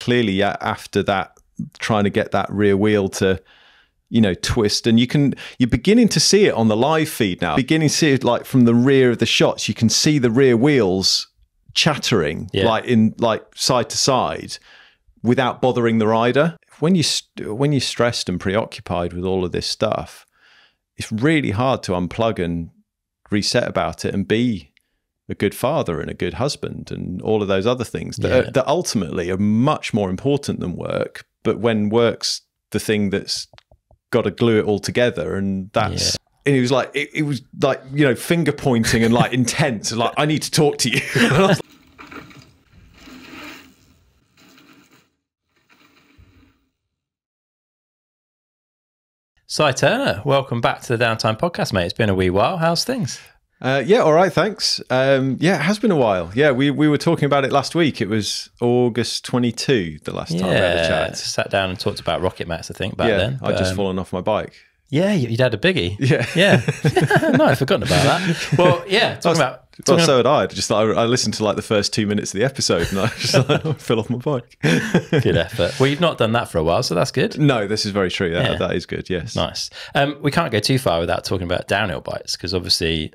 clearly, yeah, after that, trying to get that rear wheel to, you know, twist. And you're beginning to see it on the live feed now. Beginning to see it like from the rear of the shots, you can see the rear wheels chattering like side to side without bothering the rider. When you're stressed and preoccupied with all of this stuff, it's really hard to unplug and reset about it and be a good father and a good husband and all of those other things that ultimately are much more important than work. But when work's the thing that's got to glue it all together, and that's and it was like it was like, you know, finger pointing and like intense, like I need to talk to you. Si Turner, welcome back to the Downtime Podcast, mate. It's been a wee while. How's things? Yeah, all right, thanks. Yeah, it has been a while. Yeah, we were talking about it last week. It was August 22, the last time we had a chat. Sat down and talked about rocket mats, I think, back then. I'd just fallen off my bike. Yeah, you'd had a biggie. Yeah. No, I'd forgotten about that. Well, yeah, so had I. Just I listened to like the first 2 minutes of the episode and I just like, I fell off my bike. Good effort. Well, you've not done that for a while, so that's good. No, this is very true. That is good, yes. Nice. We can't go too far without talking about downhill bikes, because obviously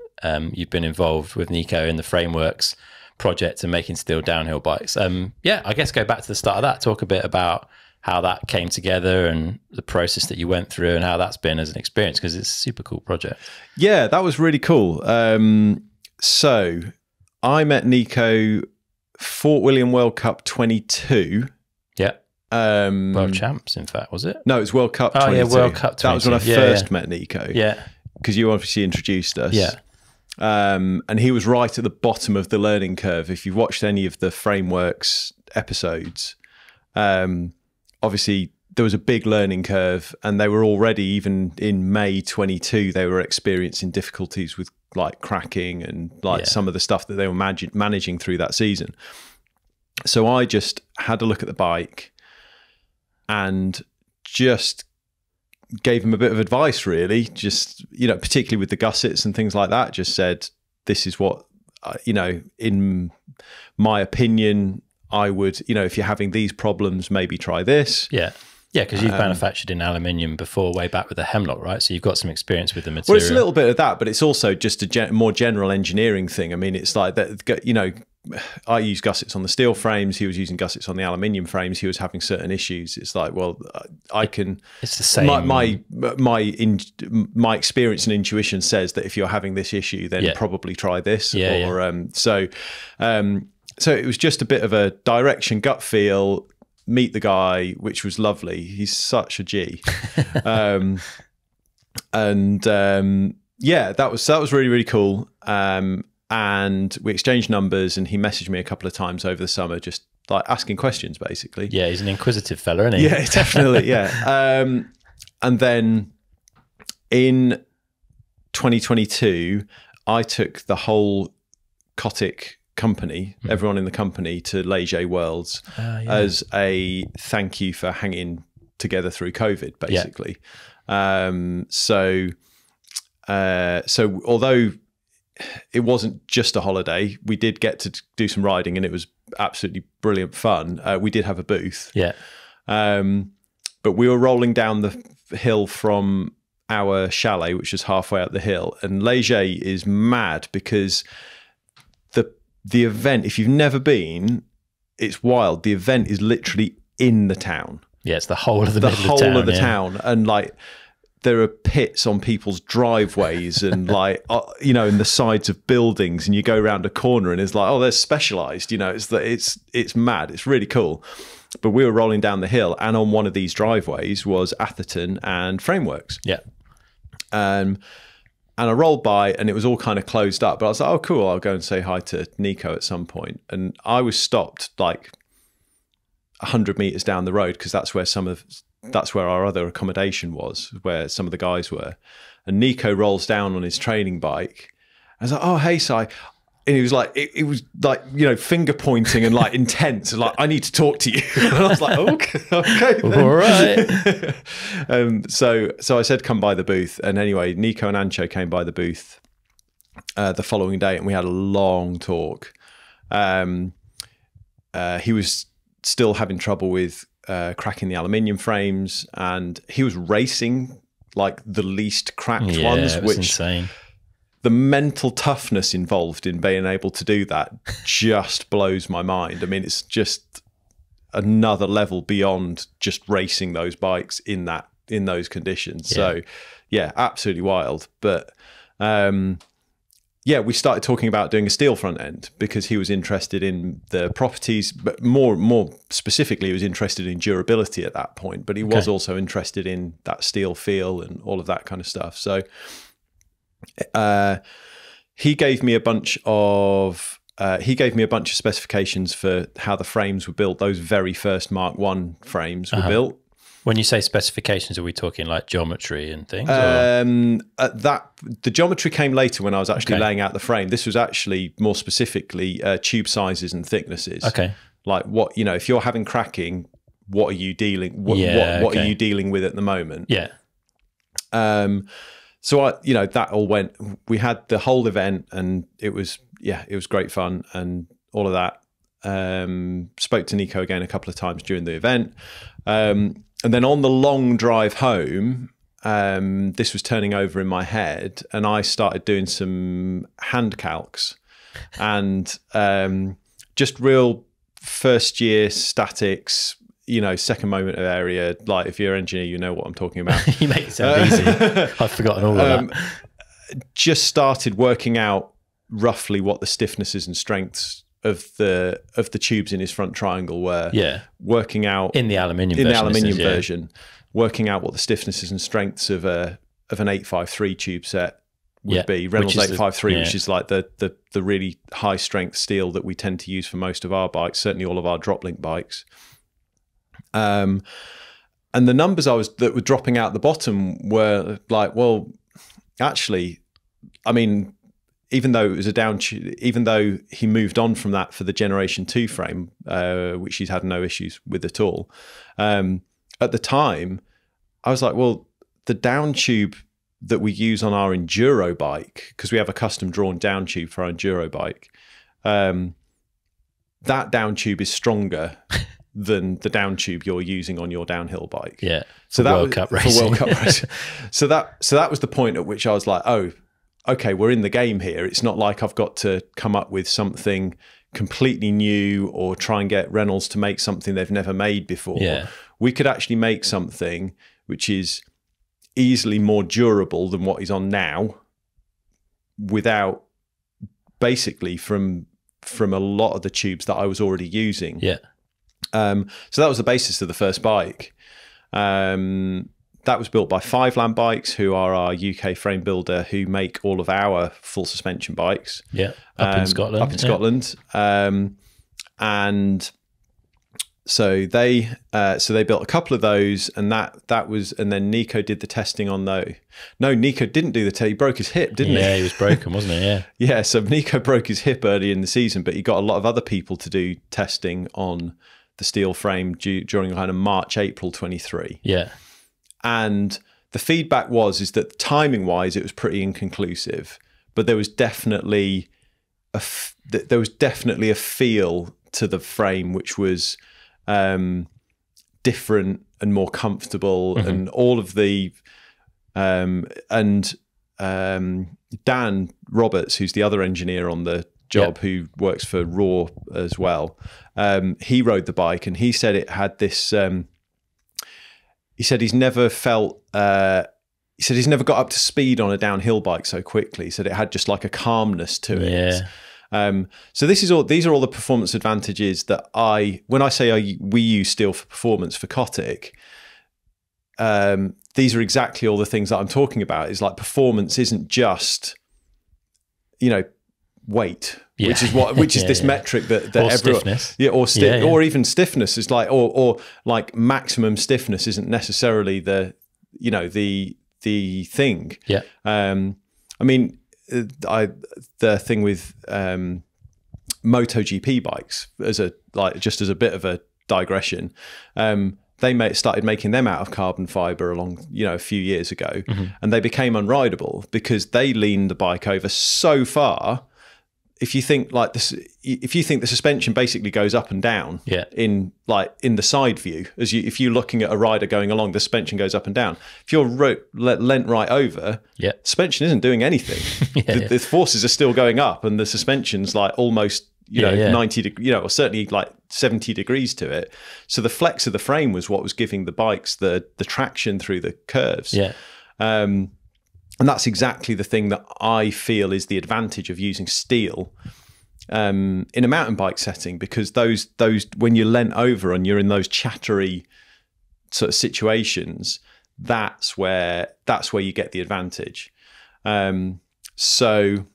you've been involved with Neko in the Frameworks project and making steel downhill bikes. I guess go back to the start of that, talk a bit about how that came together and the process that you went through and how that's been as an experience, because it's a super cool project. Yeah, that was really cool. So I met Neko Fort William World Cup 22. Yeah. World champs, in fact, was it? No, it was World Cup 22. Oh, yeah, World Cup 22. That was when I first met Neko. Yeah. Because you obviously introduced us. Yeah. And he was right at the bottom of the learning curve. If you've watched any of the Frameworks episodes, obviously there was a big learning curve, and they were already, even in May 22, they were experiencing difficulties with like cracking and like some of the stuff that they were managing through that season. So I just had a look at the bike and just gave him a bit of advice, really, just, you know, particularly with the gussets and things like that. Just said, this is what, you know, in my opinion, I would, you know, if you're having these problems, maybe try this. Yeah. Yeah, because you've manufactured in aluminium before, way back with the Hemlock, right? So you've got some experience with the material. Well, it's a little bit of that, but it's also just a more general engineering thing. I mean, it's like that, you know, I use gussets on the steel frames. He was using gussets on the aluminium frames. He was having certain issues. It's like, well, I can. It's the same. My experience and intuition says that if you're having this issue, then probably try this. So it was just a bit of a direction, gut feel. Meet the guy, which was lovely. He's such a G. That was really, really cool. And we exchanged numbers, and he messaged me a couple of times over the summer, just like asking questions, basically. Yeah, he's an inquisitive fella, isn't he? Yeah, definitely. Yeah. And then in 2022, I took the whole Cotic company, everyone in the company, to Leger Worlds as a thank you for hanging together through COVID, basically. So although it wasn't just a holiday, we did get to do some riding, and it was absolutely brilliant fun. We did have a booth. Yeah. But we were rolling down the hill from our chalet, which is halfway up the hill, and Leger is mad because the event, if you've never been, it's wild. The event is literally in the town. Yeah, it's the whole of the town. And like, there are pits on people's driveways and like, you know, in the sides of buildings, and you go around a corner and it's like, oh, they're specialized, you know, it's mad. It's really cool. But we were rolling down the hill, and on one of these driveways was Atherton and Frameworks. Yeah. And I rolled by, and it was all kind of closed up. But I was like, oh, cool, I'll go and say hi to Neko at some point. And I was stopped like 100 meters down the road, because that's where our other accommodation was, where some of the guys were. And Neko rolls down on his training bike. I was like, oh, hey, Si. And he was like, it was like, you know, finger pointing and like intense, and like, I need to talk to you. And I was like, okay then. All right. So I said, come by the booth. And anyway, Neko and Ancho came by the booth the following day, and we had a long talk. He was still having trouble with cracking the aluminium frames, and he was racing like the least cracked ones, it was which insane. The mental toughness involved in being able to do that just blows my mind. I mean, it's just another level beyond just racing those bikes in those conditions. Yeah. So yeah, absolutely wild. But we started talking about doing a steel front end because he was interested in the properties, but more specifically, he was interested in durability at that point. But he was also interested in that steel feel and all of that kind of stuff. So he gave me a bunch of specifications for how the frames were built. Those very first Mark I frames were built. When you say specifications, are we talking like geometry and things? The geometry came later when I was actually laying out the frame. This was actually more specifically tube sizes and thicknesses. Okay. Like what, if you're having cracking, what are you dealing? What are you dealing with at the moment? Yeah. So that all went. We had the whole event, and it was great fun and all of that. Spoke to Neko again a couple of times during the event. And then on the long drive home, this was turning over in my head, and I started doing some hand calcs and just real first year statics, second moment of area. Like if you're an engineer, you know what I'm talking about. You make it sound easy. I've forgotten all of that. Just started working out roughly what the stiffnesses and strengths of the tubes in his front triangle were. Yeah. Working out in the aluminium version, working out what the stiffnesses and strengths of an 853 tube set would be. Reynolds 853, which is like the really high strength steel that we tend to use for most of our bikes, certainly all of our drop link bikes. And the numbers that were dropping out the bottom were like, well, actually, I mean, even though it was even though he moved on from that for the Generation 2 frame, which he's had no issues with at all, at the time, I was like, well, the down tube that we use on our enduro bike, because we have a custom drawn down tube for our enduro bike, that down tube is stronger than the down tube you're using on your downhill bike. Yeah. So that World Cup racing. For World Cup racing. So that was the point at which I was like, oh, okay, we're in the game here. It's not like I've got to come up with something completely new or try and get Reynolds to make something they've never made before. Yeah. We could actually make something which is easily more durable than what is on now, without basically from a lot of the tubes that I was already using. Yeah. So that was the basis of the first bike. That was built by Five Land Bikes, who are our UK frame builder, who make all of our full suspension bikes. Yeah, up in Scotland. And so they built a couple of those, and that was, and then Neko did the testing on those. No, Neko didn't do the test. He broke his hip, didn't he? Yeah, he was broken, wasn't he? Yeah. Yeah. So Neko broke his hip early in the season, but he got a lot of other people to do testing on the steel frame during kind of March, April 23. Yeah. And the feedback is that timing wise, it was pretty inconclusive, but there was definitely a feel to the frame which was different and more comfortable, and all of the Dan Roberts, who's the other engineer on the job, who works for Raw as well, he rode the bike, and he said it had this he said he's never felt he said he's never got up to speed on a downhill bike so quickly. He said it had just like a calmness to it. So these are all the performance advantages that when I say we use steel for performance for Cotic, these are exactly all the things that I'm talking about. Is like performance isn't just, weight, which is this metric that or everyone, stiffness. Or even stiffness is like, or like maximum stiffness isn't necessarily the thing. Yeah. I mean, the thing with MotoGP bikes, as a bit of a digression, they started making them out of carbon fiber a few years ago, and they became unrideable because they leaned the bike over so far if you think like this, if you think the suspension basically goes up and down in the side view, if you're looking at a rider going along, the suspension goes up and down. If you're leant right over, suspension isn't doing anything. The forces are still going up, and the suspension's like almost 90 or certainly like 70 degrees to it. So the flex of the frame was what was giving the bikes the traction through the curves. And that's exactly the thing that I feel is the advantage of using steel in a mountain bike setting, because those when you're leant over and you're in those chattery sort of situations, that's where you get the advantage. So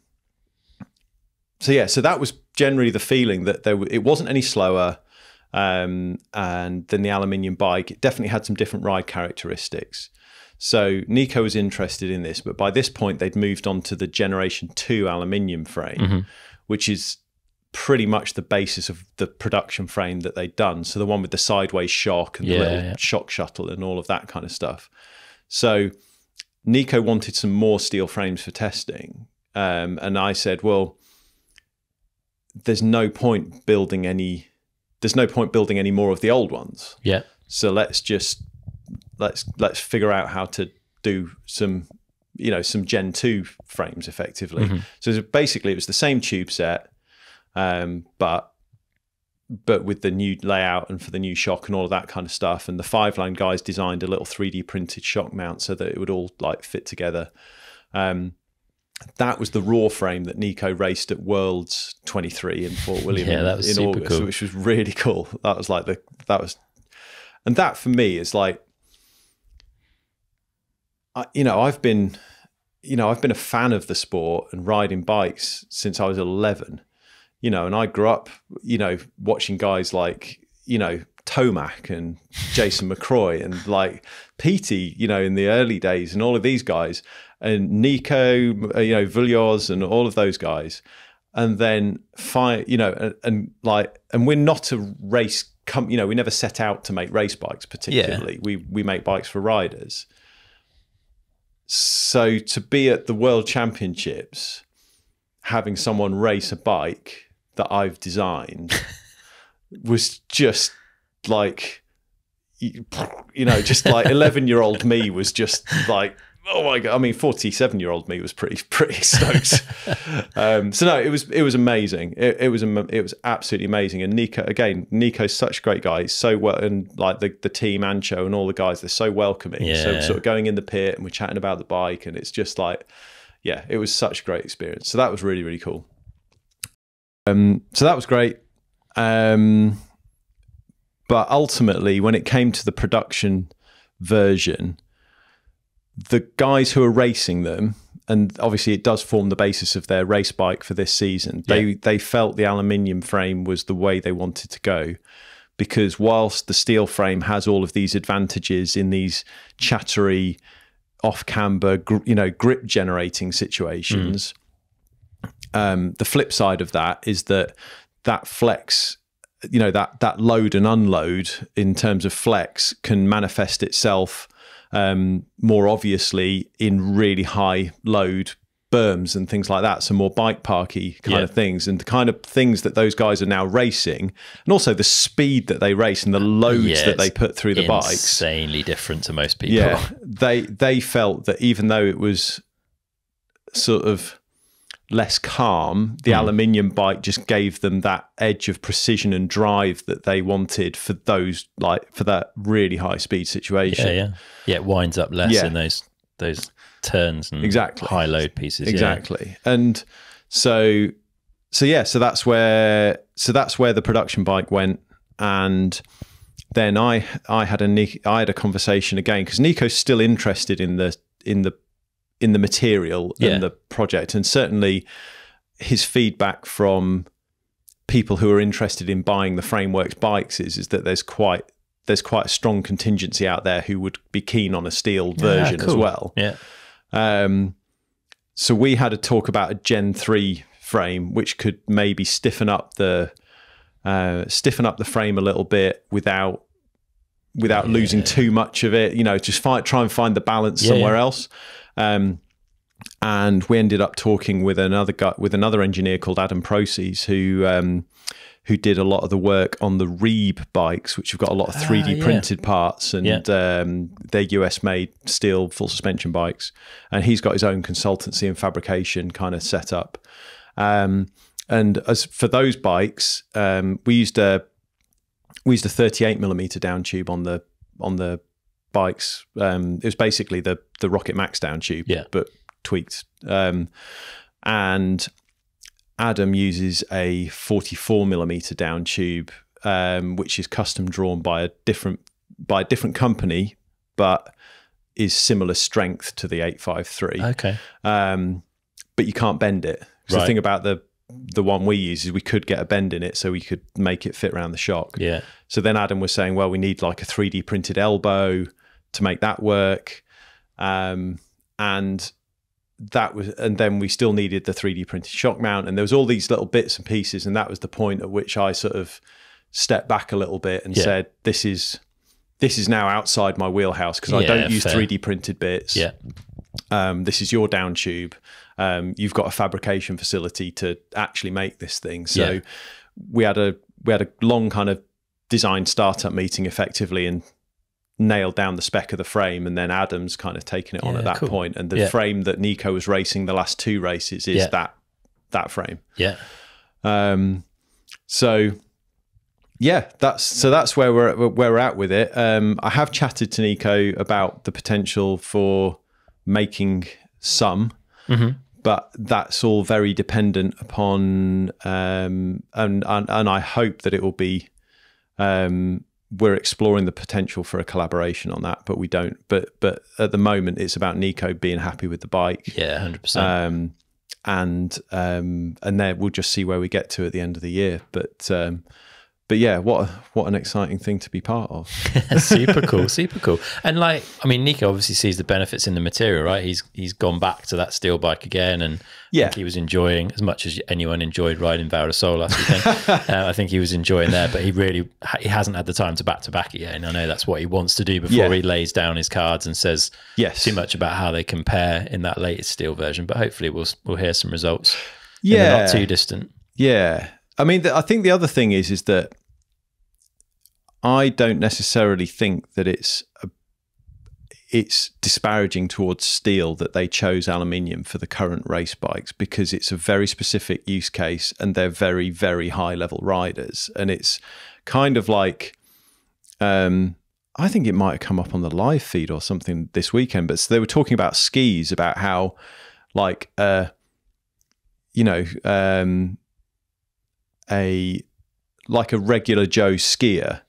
that was generally the feeling, that it wasn't any slower and than the aluminium bike. It definitely had some different ride characteristics. So Neko was interested in this, but by this point they'd moved on to the Generation 2 aluminium frame, which is pretty much the basis of the production frame that they'd done. So the one with the sideways shock and the little shock shuttle and all of that kind of stuff. So Neko wanted some more steel frames for testing. And I said, well, there's no point building any more of the old ones. So let's figure out how to do some Gen 2 frames effectively. So basically it was the same tube set, but with the new layout and for the new shock and all of that kind of stuff. And the 5-line guys designed a little 3D printed shock mount so that it would all like fit together. That was the raw frame that Neko raced at Worlds 23 in Fort William in August, cool. Which was really cool. And that for me is like, I've been a fan of the sport and riding bikes since I was 11, and I grew up, watching guys like, Tomac and Jason McCroy and like Petey, in the early days, and all of these guys, and Neko, Villiers and all of those guys. And then and we're not a race we never set out to make race bikes particularly. We make bikes for riders. So to be at the World Championships, having someone race a bike that I've designed was just like, just like 11-year-old me was just like, oh my God. I mean, 47-year-old me was pretty stoked. So no, it was amazing. It was absolutely amazing. And Neko's such a great guy. He's so well, and like the team, Ancho and all the guys, they're so welcoming. So sort of going in the pit and we're chatting about the bike, and it's just like, it was such a great experience. So that was really, really cool. So that was great. But ultimately, when it came to the production version, the guys who are racing them, and obviously it does form the basis of their race bike for this season, they felt the aluminium frame was the way they wanted to go, because whilst the steel frame has all of these advantages in these chattery, off-camber, grip generating situations, the flip side of that is that flex, that load and unload in terms of flex can manifest itself more obviously in really high load berms and things like that. So more bike parky kind of things, and the kind of things that those guys are now racing, and also the speed that they race and the loads that they put through the bikes. Insanely different to most people. Yeah, they felt that even though it was sort of less calm, the aluminium bike just gave them that edge of precision and drive that they wanted for those, like for that really high speed situation. It winds up less in those turns and high load pieces. Exactly. And so that's where the production bike went. And then I had a conversation again, because Neko's still interested in the material and the project, and certainly his feedback from people who are interested in buying the Frameworks bikes is that there's quite a strong contingency out there who would be keen on a steel version as well. So we had a talk about a Gen 3 frame, which could maybe stiffen up the frame a little bit without losing too much of it. Just try and find the balance somewhere else. And and we ended up talking with another engineer called Adam Proces, who did a lot of the work on the Reeb bikes, which have got a lot of 3D printed parts, and they're US made steel full suspension bikes. And he's got his own consultancy and fabrication kind of set up. And as for those bikes, we used a 38mm down tube on the bikes. It was basically the Rocket Max down tube, but tweaked. And Adam uses a 44mm down tube, which is custom drawn by a different company, but is similar strength to the 853. Okay. But you can't bend it. So the thing about the one we use is we could get a bend in it, so we could make it fit around the shock. Yeah. So then Adam was saying, well, we need like a 3D printed elbow to make that work, and then we still needed the 3D printed shock mount, and there was all these little bits and pieces, and that was the point at which I sort of stepped back a little bit and said, this is now outside my wheelhouse, because I don't use 3D printed bits. Yeah. This is your down tube. You've got a fabrication facility to actually make this thing. So we had a long kind of design startup meeting effectively, and nailed down the spec of the frame, and then Adam's kind of taken it on at that point. And the frame that Neko was racing the last 2 races is that frame. Yeah. So that's where we're at with it. I have chatted to Neko about the potential for making some, but that's all very dependent upon, and I hope that it will be, we're exploring the potential for a collaboration on that, but we don't. But at the moment, it's about Neko being happy with the bike. Yeah, 100%. And then we'll just see where we get to at the end of the year. But yeah, what an exciting thing to be part of. Super cool, super cool. And like, I mean, Neko obviously sees the benefits in the material, right? He's gone back to that steel bike again, and I think he was enjoying, as much as anyone enjoyed riding Val Sol last weekend. I think he was enjoying there, but he hasn't had the time to back it yet. And I know that's what he wants to do before he lays down his cards and says too much about how they compare in that latest steel version. But hopefully we'll hear some results in the not too distant. Yeah. I mean, I think the other thing is that I don't necessarily think that it's disparaging towards steel that they chose aluminium for the current race bikes, because it's a very specific use case, and they're very, very high level riders. And it's kind of like, I think it might have come up on the live feed or something this weekend, but so they were talking about skis, about how like, a regular Joe skier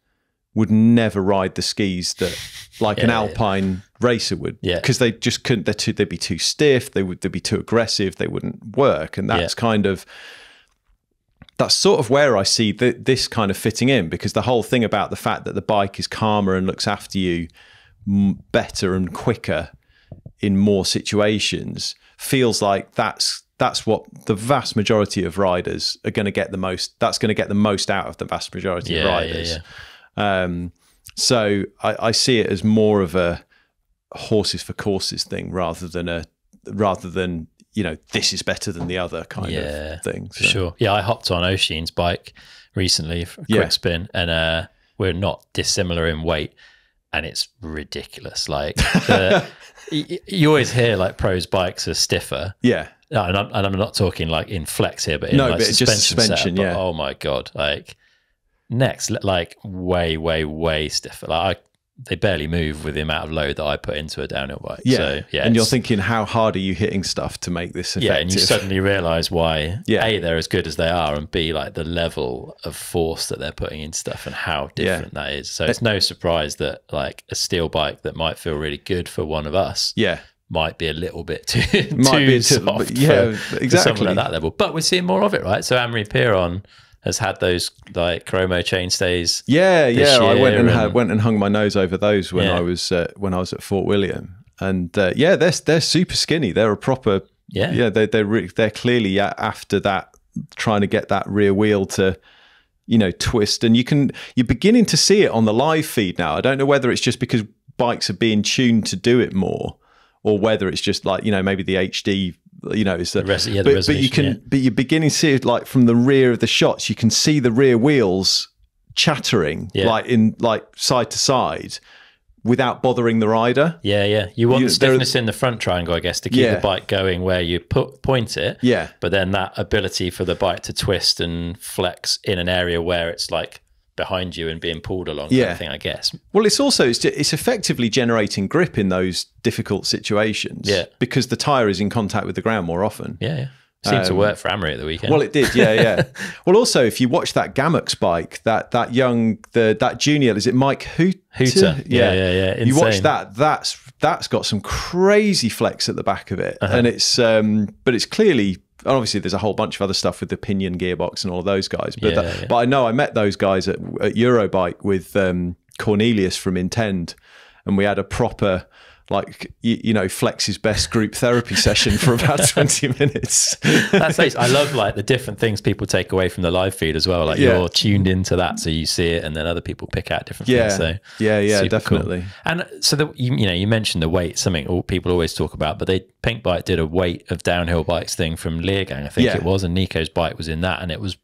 would never ride the skis that like an alpine racer would, because they just couldn't. They'd be too stiff. They'd be too aggressive. They wouldn't work. And that's that's sort of where I see this kind of fitting in, because the whole thing about the fact that the bike is calmer and looks after you better and quicker in more situations feels like that's what the vast majority of riders are going to get the most. That's going to get the most out of the vast majority of riders. So I see it as more of a horses for courses thing, rather than this is better than the other kind of thing. For sure. Yeah, I hopped on Oisin's bike recently for a quick spin, and we're not dissimilar in weight, and it's ridiculous. Like you always hear like pros bikes are stiffer. Yeah. And I'm not talking like in flex here, but in like suspension setup, oh my God, like next, like way stiffer. Like they barely move with the amount of load that I put into a downhill bike. Yeah. So, and you're thinking, how hard are you hitting stuff to make this effective? Yeah, and you suddenly realise why A, they're as good as they are, and B, like the level of force that they're putting in stuff and how different that is. So it's no surprise that like a steel bike that might feel really good for one of us might be a little bit too soft for someone at that level. But we're seeing more of it, right? So Amory Piron has had those like chromo chainstays. I went and hung my nose over those when I was at Fort William, and they're super skinny. They're a proper they're clearly after that, trying to get that rear wheel to twist, and you're beginning to see it on the live feed now. I don't know whether it's just because bikes are being tuned to do it more, or whether it's just like maybe the HD you know, it's the resolution, but you're beginning to see it like from the rear of the shots, you can see the rear wheels chattering like side to side without bothering the rider. You want the stiffness in the front triangle, I guess, to keep the bike going where you point it, but then that ability for the bike to twist and flex in an area where it's like behind you and being pulled along, kind of thing, I guess. Well, it's effectively generating grip in those difficult situations, because the tyre is in contact with the ground more often. Seemed to work for Amory at the weekend. Well, it did, Well, also, if you watch that Gamux bike, that junior, is it Mike Hooter? Yeah. You watch that. That's got some crazy flex at the back of it, and it's but it's clearly. Obviously, there's a whole bunch of other stuff with the pinion gearbox and all of those guys. But but I know I met those guys at Eurobike with Cornelius from Intend, and we had a proper, like, you know, Flex's best group therapy session for about 20 minutes. That's nice. I love like the different things people take away from the live feed as well. Like you're tuned into that, so you see it, and then other people pick out different things. So definitely. Cool. And so you mentioned the weight, something people always talk about, but Pinkbike did a weight of downhill bikes thing from Leargang, I think it was, and Neko's bike was in that, and it was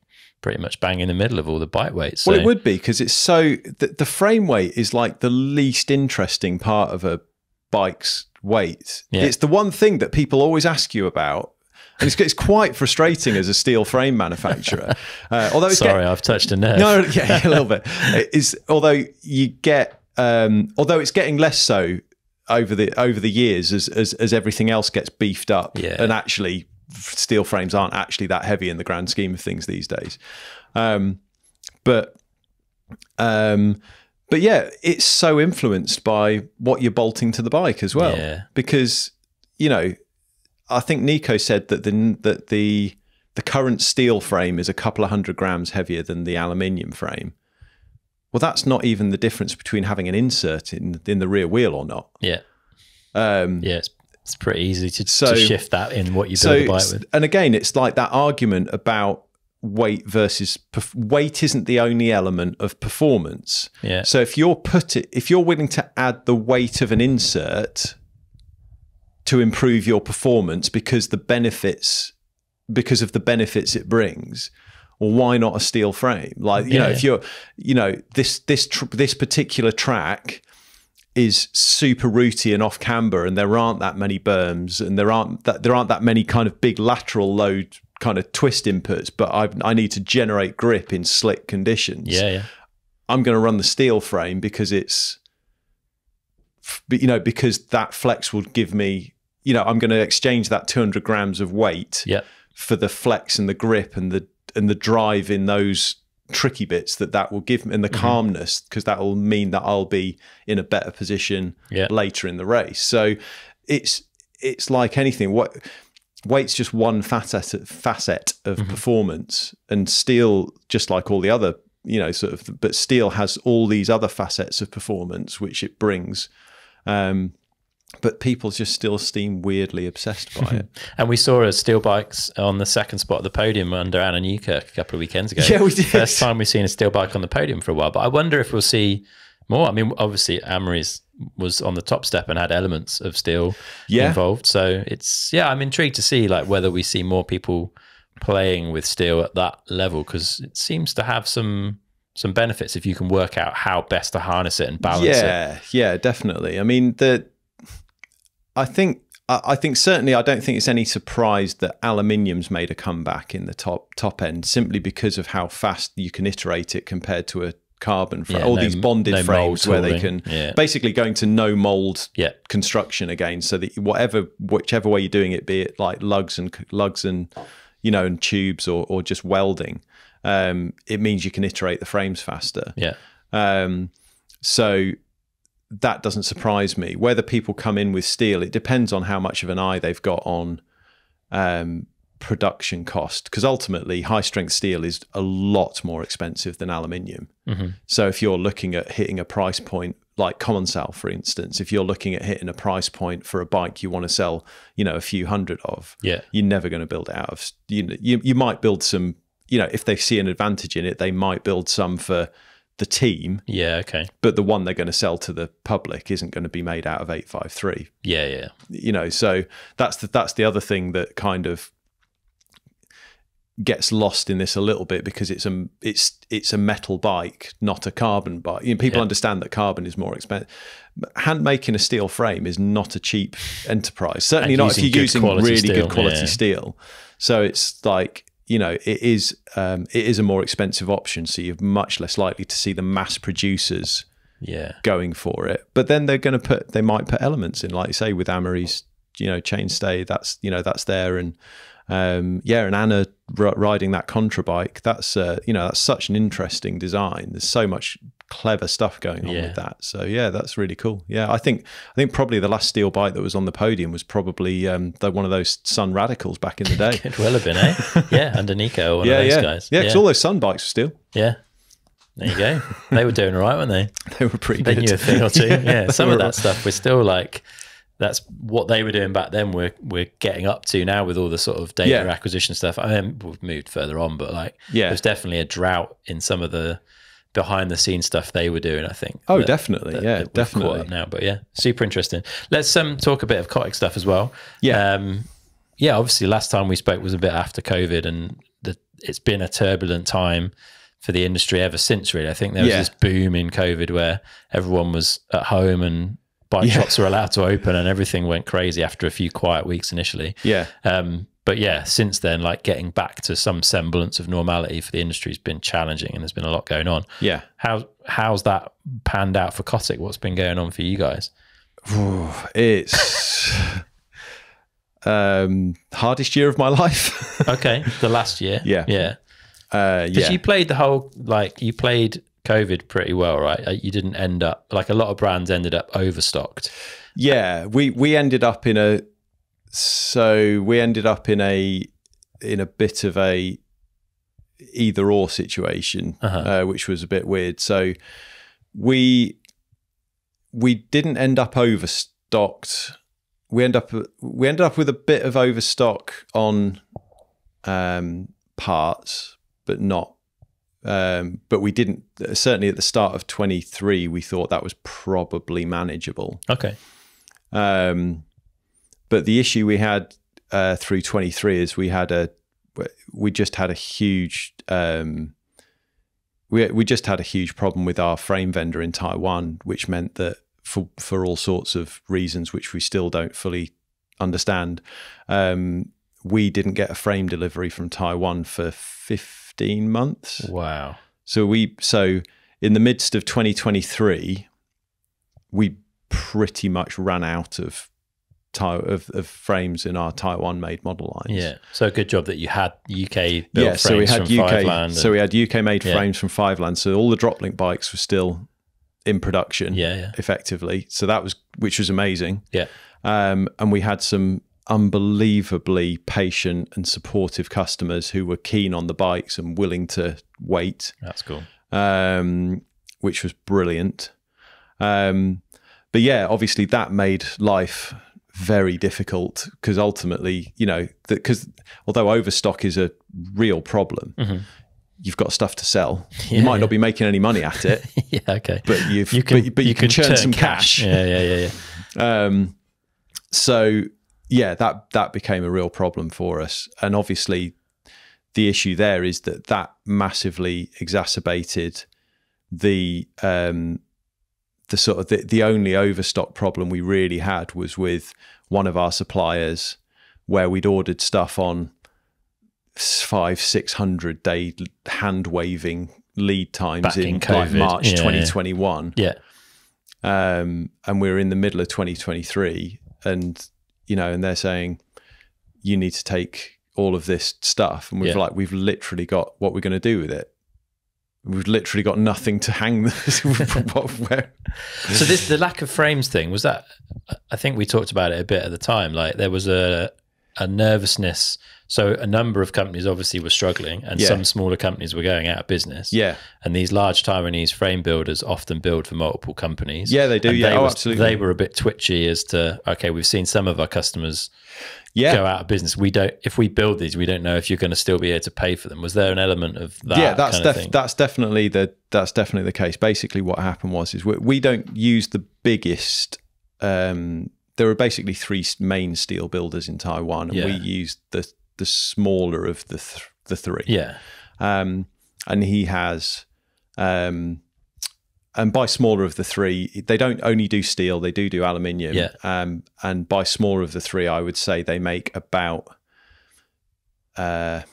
pretty much bang in the middle of all the bike weights. So. Well, it would be, because it's so the frame weight is like the least interesting part of a bike's weight. It's the one thing that people always ask you about, and it's quite frustrating as a steel frame manufacturer. Although I've touched a nerve. No, a little bit. Although it's getting less so over the years as everything else gets beefed up, and actually steel frames aren't actually that heavy in the grand scheme of things these days. But yeah, it's so influenced by what you're bolting to the bike as well. Because, you know, I think Neko said that the current steel frame is a couple of 100 grams heavier than the aluminium frame. Well, that's not even the difference between having an insert in the rear wheel or not. It's pretty easy to shift that in what you build the bike with. And again, it's like that argument about weight versus weight isn't the only element of performance. So if you're willing to add the weight of an insert to improve your performance because of the benefits it brings, well, why not a steel frame? Like, you know, if you're, you know, this particular track is super rooty and off camber, and there aren't that many berms, and there aren't that many kind of big lateral load kind of twist inputs, but I need to generate grip in slick conditions. I'm going to run the steel frame because because that flex will give me, you know, I'm going to exchange that 200 grams of weight for the flex and the grip and the drive in those tricky bits that will give me, and the calmness, because that will mean that I'll be in a better position later in the race. So it's like anything. Weight's just one facet of performance, and steel, just like all the other, you know, sort of, but steel has all these other facets of performance which it brings. But people just still seem weirdly obsessed by it. And we saw steel bikes on the second spot of the podium under Anna Newkirk a couple of weekends ago. Yeah, we did. First time we've seen a steel bike on the podium for a while. But I wonder if we'll see more. I mean, obviously Amory's was on the top step and had elements of steel involved. So I'm intrigued to see like whether we see more people playing with steel at that level, because it seems to have some benefits if you can work out how best to harness it and balance it. Yeah, definitely. I mean, I think certainly I don't think it's any surprise that aluminium's made a comeback in the top end, simply because of how fast you can iterate it compared to a carbon frame. All these bonded frames where they can basically going to no mold construction again, so that whichever way you're doing it, be it like lugs and you know, and tubes or just welding, it means you can iterate the frames faster. So that doesn't surprise me. Whether people come in with steel, it depends on how much of an eye they've got on production cost, because ultimately high strength steel is a lot more expensive than aluminium. So if you're looking at hitting a price point like Commensal, for instance, if you're looking at hitting a price point for a bike you want to sell, you know, a few hundred of, you're never going to build it out of, you might build some, you know, if they see an advantage in it, they might build some for the team. Yeah, okay. But the one they're going to sell to the public isn't going to be made out of 853. Yeah, yeah. You know, so that's the other thing that kind of gets lost in this a little bit, because it's a metal bike, not a carbon bike. You know, people understand that carbon is more expensive. Hand making a steel frame is not a cheap enterprise. Certainly not if you're using really good quality steel. So it's like, you know, it is a more expensive option. So you're much less likely to see the mass producers going for it. But then they might put elements in, like you say, with Amory's, you know, chainstay. That's there, and and Anna riding that contra bike. That's that's such an interesting design. There's so much clever stuff going on with that. So that's really cool. Yeah, I think probably the last steel bike that was on the podium was probably one of those Sun Radicals back in the day. Could well have been, eh? Yeah, under Neko, one of those guys. Yeah, because all those Sun bikes were steel. Yeah. There you go. They were doing all right, weren't they? They were pretty good. They knew a thing or two. Yeah, some of that stuff we're still like, that's what they were doing back then. We're getting up to now with all the sort of data acquisition stuff. I mean, we've moved further on, but like, there's definitely a drought in some of the behind the scenes stuff they were doing, I think. Oh, definitely. Definitely. Up now, but super interesting. Let's talk a bit of Cotic stuff as well. Obviously last time we spoke was a bit after COVID, and it's been a turbulent time for the industry ever since, really. I think there was this boom in COVID where everyone was at home and bike shops were allowed to open, and everything went crazy after a few quiet weeks initially. But since then, like, getting back to some semblance of normality for the industry has been challenging, and there's been a lot going on. How's that panned out for Cotic? What's been going on for you guys? It's hardest year of my life. Okay, the last year. Because you played you played COVID pretty well, right? You didn't end up, like a lot of brands ended up overstocked. Yeah, we ended up in a bit of a either or situation, which was a bit weird. So we didn't end up overstocked. We ended up with a bit of overstock on parts, but not. But we didn't, certainly at the start of 23, we thought that was probably manageable. Okay. But the issue we had through 23 is we just had a huge we just had a huge problem with our frame vendor in Taiwan, which meant that for all sorts of reasons which we still don't fully understand, we didn't get a frame delivery from Taiwan for 15 months. Wow. So in the midst of 2023, we pretty much ran out of frames in our Taiwan made model lines. Yeah. So good job that you had UK built frames so we had from Fiveland. So we had UK made frames from Fiveland. So all the Droplink bikes were still in production effectively. So which was amazing. Yeah. And we had some unbelievably patient and supportive customers who were keen on the bikes and willing to wait. That's cool. Which was brilliant. But yeah, obviously that made life very difficult, because ultimately, because although overstock is a real problem, you've got stuff to sell. You might not be making any money at it. But you can churn some cash. So yeah, that became a real problem for us. And obviously the issue there is that massively exacerbated the only overstock problem we really had was with one of our suppliers, where we'd ordered stuff on 500-600 day hand waving lead times back in like March 2021. And we're in the middle of 2023, and and they're saying you need to take all of this stuff, and we've literally got, what we're going to do with it? We've literally got nothing to hang this. Where? So the lack of frames thing, was that, I think we talked about it a bit at the time, like there was a nervousness So a number of companies obviously were struggling, and some smaller companies were going out of business. Yeah. And these large Taiwanese frame builders often build for multiple companies. Yeah, they do. And Absolutely. They were a bit twitchy as to, okay, we've seen some of our customers go out of business. If we build these, we don't know if you're going to still be able to pay for them. Was there an element of that? Yeah, that's definitely the case. Basically, what happened is we don't use the biggest. There are basically three main steel builders in Taiwan, and we use the smaller of the three. Yeah. And he has, and by smaller of the three, they don't only do steel; they do aluminium. Yeah. And by smaller of the three, I would say they make about 10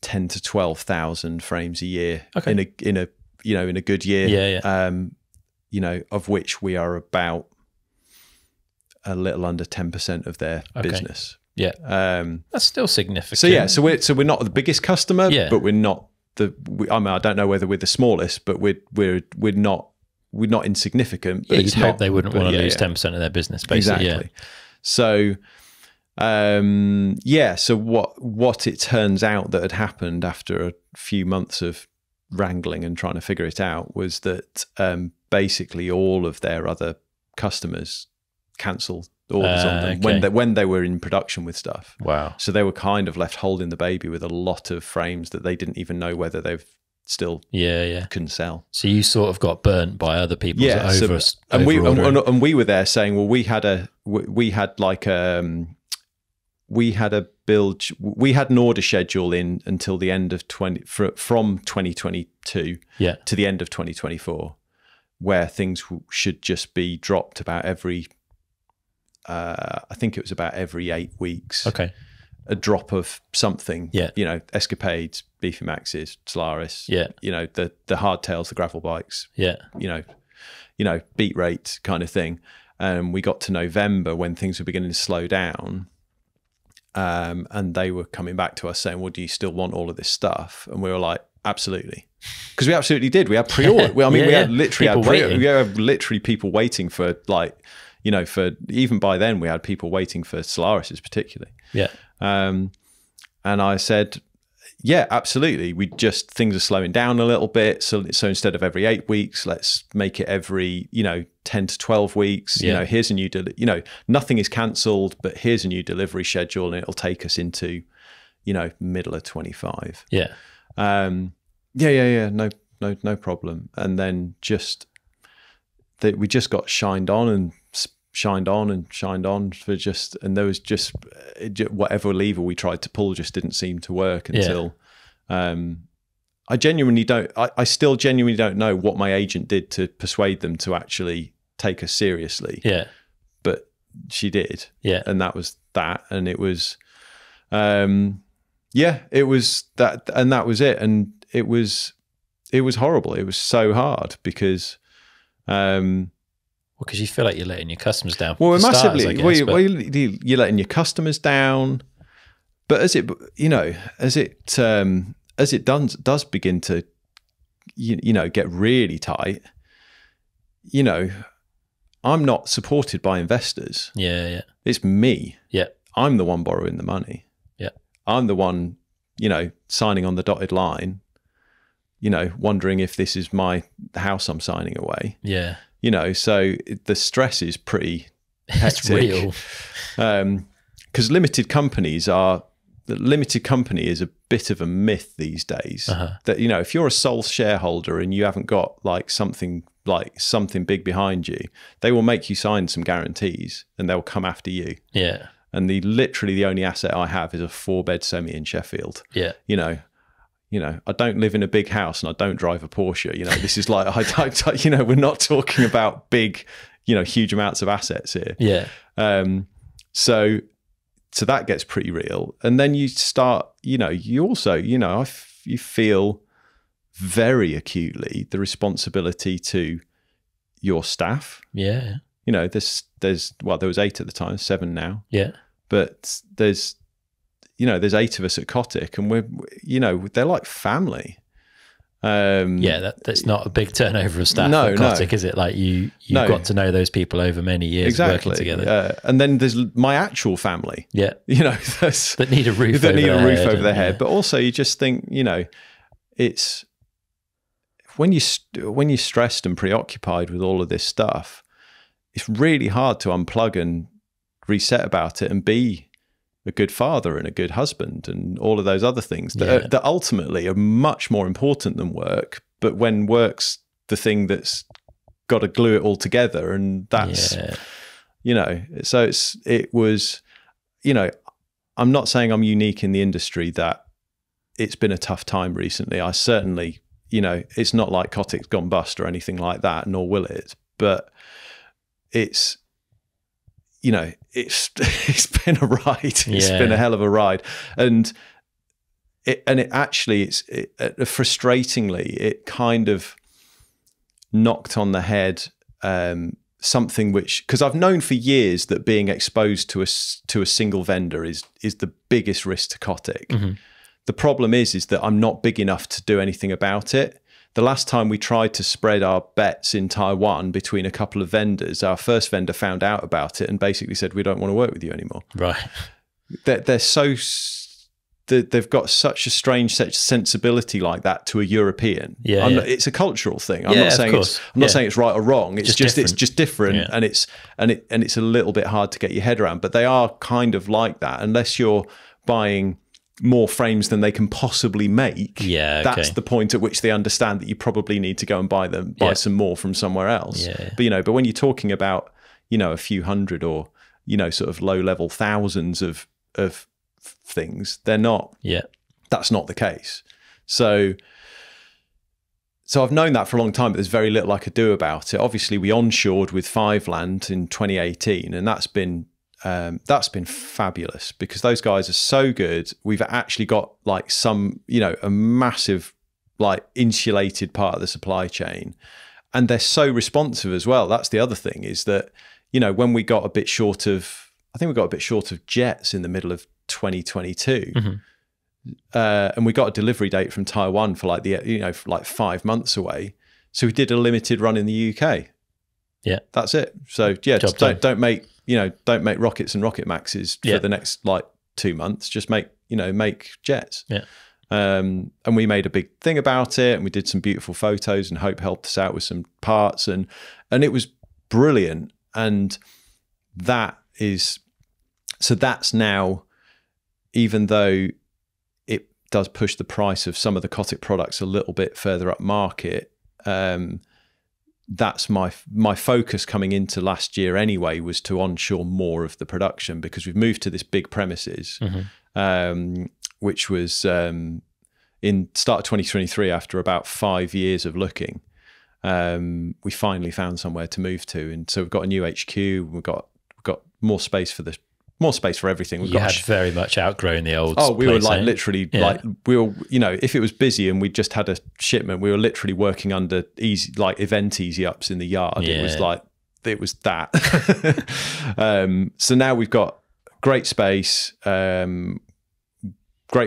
to 12,000 frames a year. Okay. In a good year. Yeah. Of which we are about a little under 10% of their business. Yeah. That's still significant. So we're not the biggest customer, but we're not I don't know whether we're the smallest, but we're not insignificant. But you'd hope they wouldn't want to lose 10% of their business, basically. Exactly. So so what it turns out that had happened after a few months of wrangling and trying to figure it out was that basically all of their other customers cancelled orders on them when they were in production with stuff. Wow. So they were kind of left holding the baby with a lot of frames that they didn't even know whether they've still couldn't sell. So you sort of got burnt by other people's and we were there saying, well, we had an order schedule in until the end of from 2022 to the end of 2024, where things should just be dropped about every I think it was about every 8 weeks. Okay. A drop of something. Yeah. Escapades, Beefy Maxes, Solaris. Yeah. The hardtails, the gravel bikes. Yeah. Beat rate kind of thing. And we got to November when things were beginning to slow down. And they were coming back to us saying, well, do you still want all of this stuff? And we were like, absolutely. Because we absolutely did. We had pre-order. We had literally people waiting for for even by then we had people waiting for Solaris's particularly. Yeah. And I said, yeah, absolutely. Things are slowing down a little bit. So instead of every 8 weeks, let's make it every, 10 to 12 weeks. Yeah. Here's a new, nothing is cancelled, but here's a new delivery schedule and it'll take us into, middle of 25. Yeah. No problem. And then we just got shined on and shined on for and there was just whatever lever we tried to pull just didn't seem to work until I still genuinely don't know what my agent did to persuade them to actually take us seriously. Yeah. But she did. Yeah. And that was that. And it was it was that, and that was it. And it was horrible. It was so hard because because you feel like you're letting your customers down. Well, massively. You're letting your customers down, but as it does begin to, get really tight. I'm not supported by investors. Yeah. It's me. Yeah. I'm the one borrowing the money. Yeah. I'm the one, signing on the dotted line. Wondering if this is the house I'm signing away. Yeah. So the stress is pretty hectic. It's real. Because limited company is a bit of a myth these days. That, if you're a sole shareholder and you haven't got something big behind you, they will make you sign some guarantees and they'll come after you. Yeah. And literally the only asset I have is a 4-bed semi in Sheffield. Yeah. I don't live in a big house and I don't drive a Porsche. This is we're not talking about big, huge amounts of assets here. Yeah. So that gets pretty real. And then you start, you also, you feel very acutely the responsibility to your staff. Yeah. There was 8 at the time, 7 now. Yeah. But there's 8 of us at Cotic and they're like family. That's not a big turnover of staff No, at Cotic, is it? Like you've got to know those people over many years working together. And then there's my actual family. Yeah. That need a roof over their head. But also you just think, it's when you're stressed and preoccupied with all of this stuff, it's really hard to unplug and reset about it and be a good father and a good husband and all of those other things that ultimately are much more important than work. But when work's the thing that's got to glue it all together, and that's, so it was, I'm not saying I'm unique in the industry that it's been a tough time recently. I certainly, it's not like Cotic's gone bust or anything like that, nor will it, but it's, it's been a ride. It's been a hell of a ride, and frustratingly, it kind of knocked on the head something which, because I've known for years that being exposed to a single vendor is the biggest risk to Cotic. Mm-hmm. The problem is that I'm not big enough to do anything about it. The last time we tried to spread our bets in Taiwan between a couple of vendors, our first vendor found out about it and basically said, we don't want to work with you anymore. Right. They've got such a strange sensibility like that to a European. It's a cultural thing. I'm not saying it's right or wrong. It's just different, and it's a little bit hard to get your head around. But they are kind of like that, unless you're buying more frames than they can possibly make. That's the point at which they understand that you probably need to go and buy some more from somewhere else. But when you're talking about a few hundred or sort of low level thousands of things, they're not. That's not the case. So I've known that for a long time, but there's very little I could do about it. Obviously, we onshored with Fiveland in 2018, and that's been fabulous because those guys are so good. We've actually got like a massive like insulated part of the supply chain, and they're so responsive as well. That's the other thing, is that when we got a bit short of, I think we got a bit short of jets in the middle of 2022, and we got a delivery date from Taiwan for like for like 5 months away. So we did a limited run in the UK. That's it. So just don't make rockets and rocket maxes for the next like 2 months. Just make jets. And we made a big thing about it, and we did some beautiful photos, and Hope helped us out with some parts, and it was brilliant. And that's now, even though it does push the price of some of the Cotic products a little bit further up market, that's my focus coming into last year anyway, was to onshore more of the production, because we've moved to this big premises, which was in start of 2023, after about 5 years of looking. We finally found somewhere to move to, and so we've got a new HQ. We've got more space for everything. You had very much outgrown the old. We were like literally like we were, if it was busy and we just had a shipment, we were literally working under event easy ups in the yard. It was that. So now we've got great space, great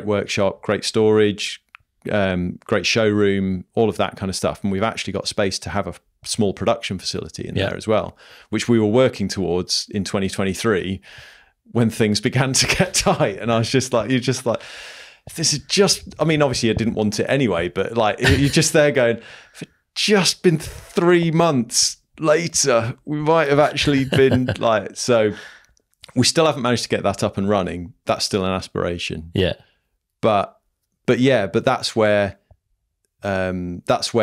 workshop, great storage, great showroom, all of that kind of stuff. And we've actually got space to have a small production facility in there as well, which we were working towards in 2023 when things began to get tight. And I was just like, this is just, I mean, obviously I didn't want it anyway, but like, you're just there going, if it just been 3 months later, we might have actually been like, so we still haven't managed to get that up and running. That's still an aspiration. But that's where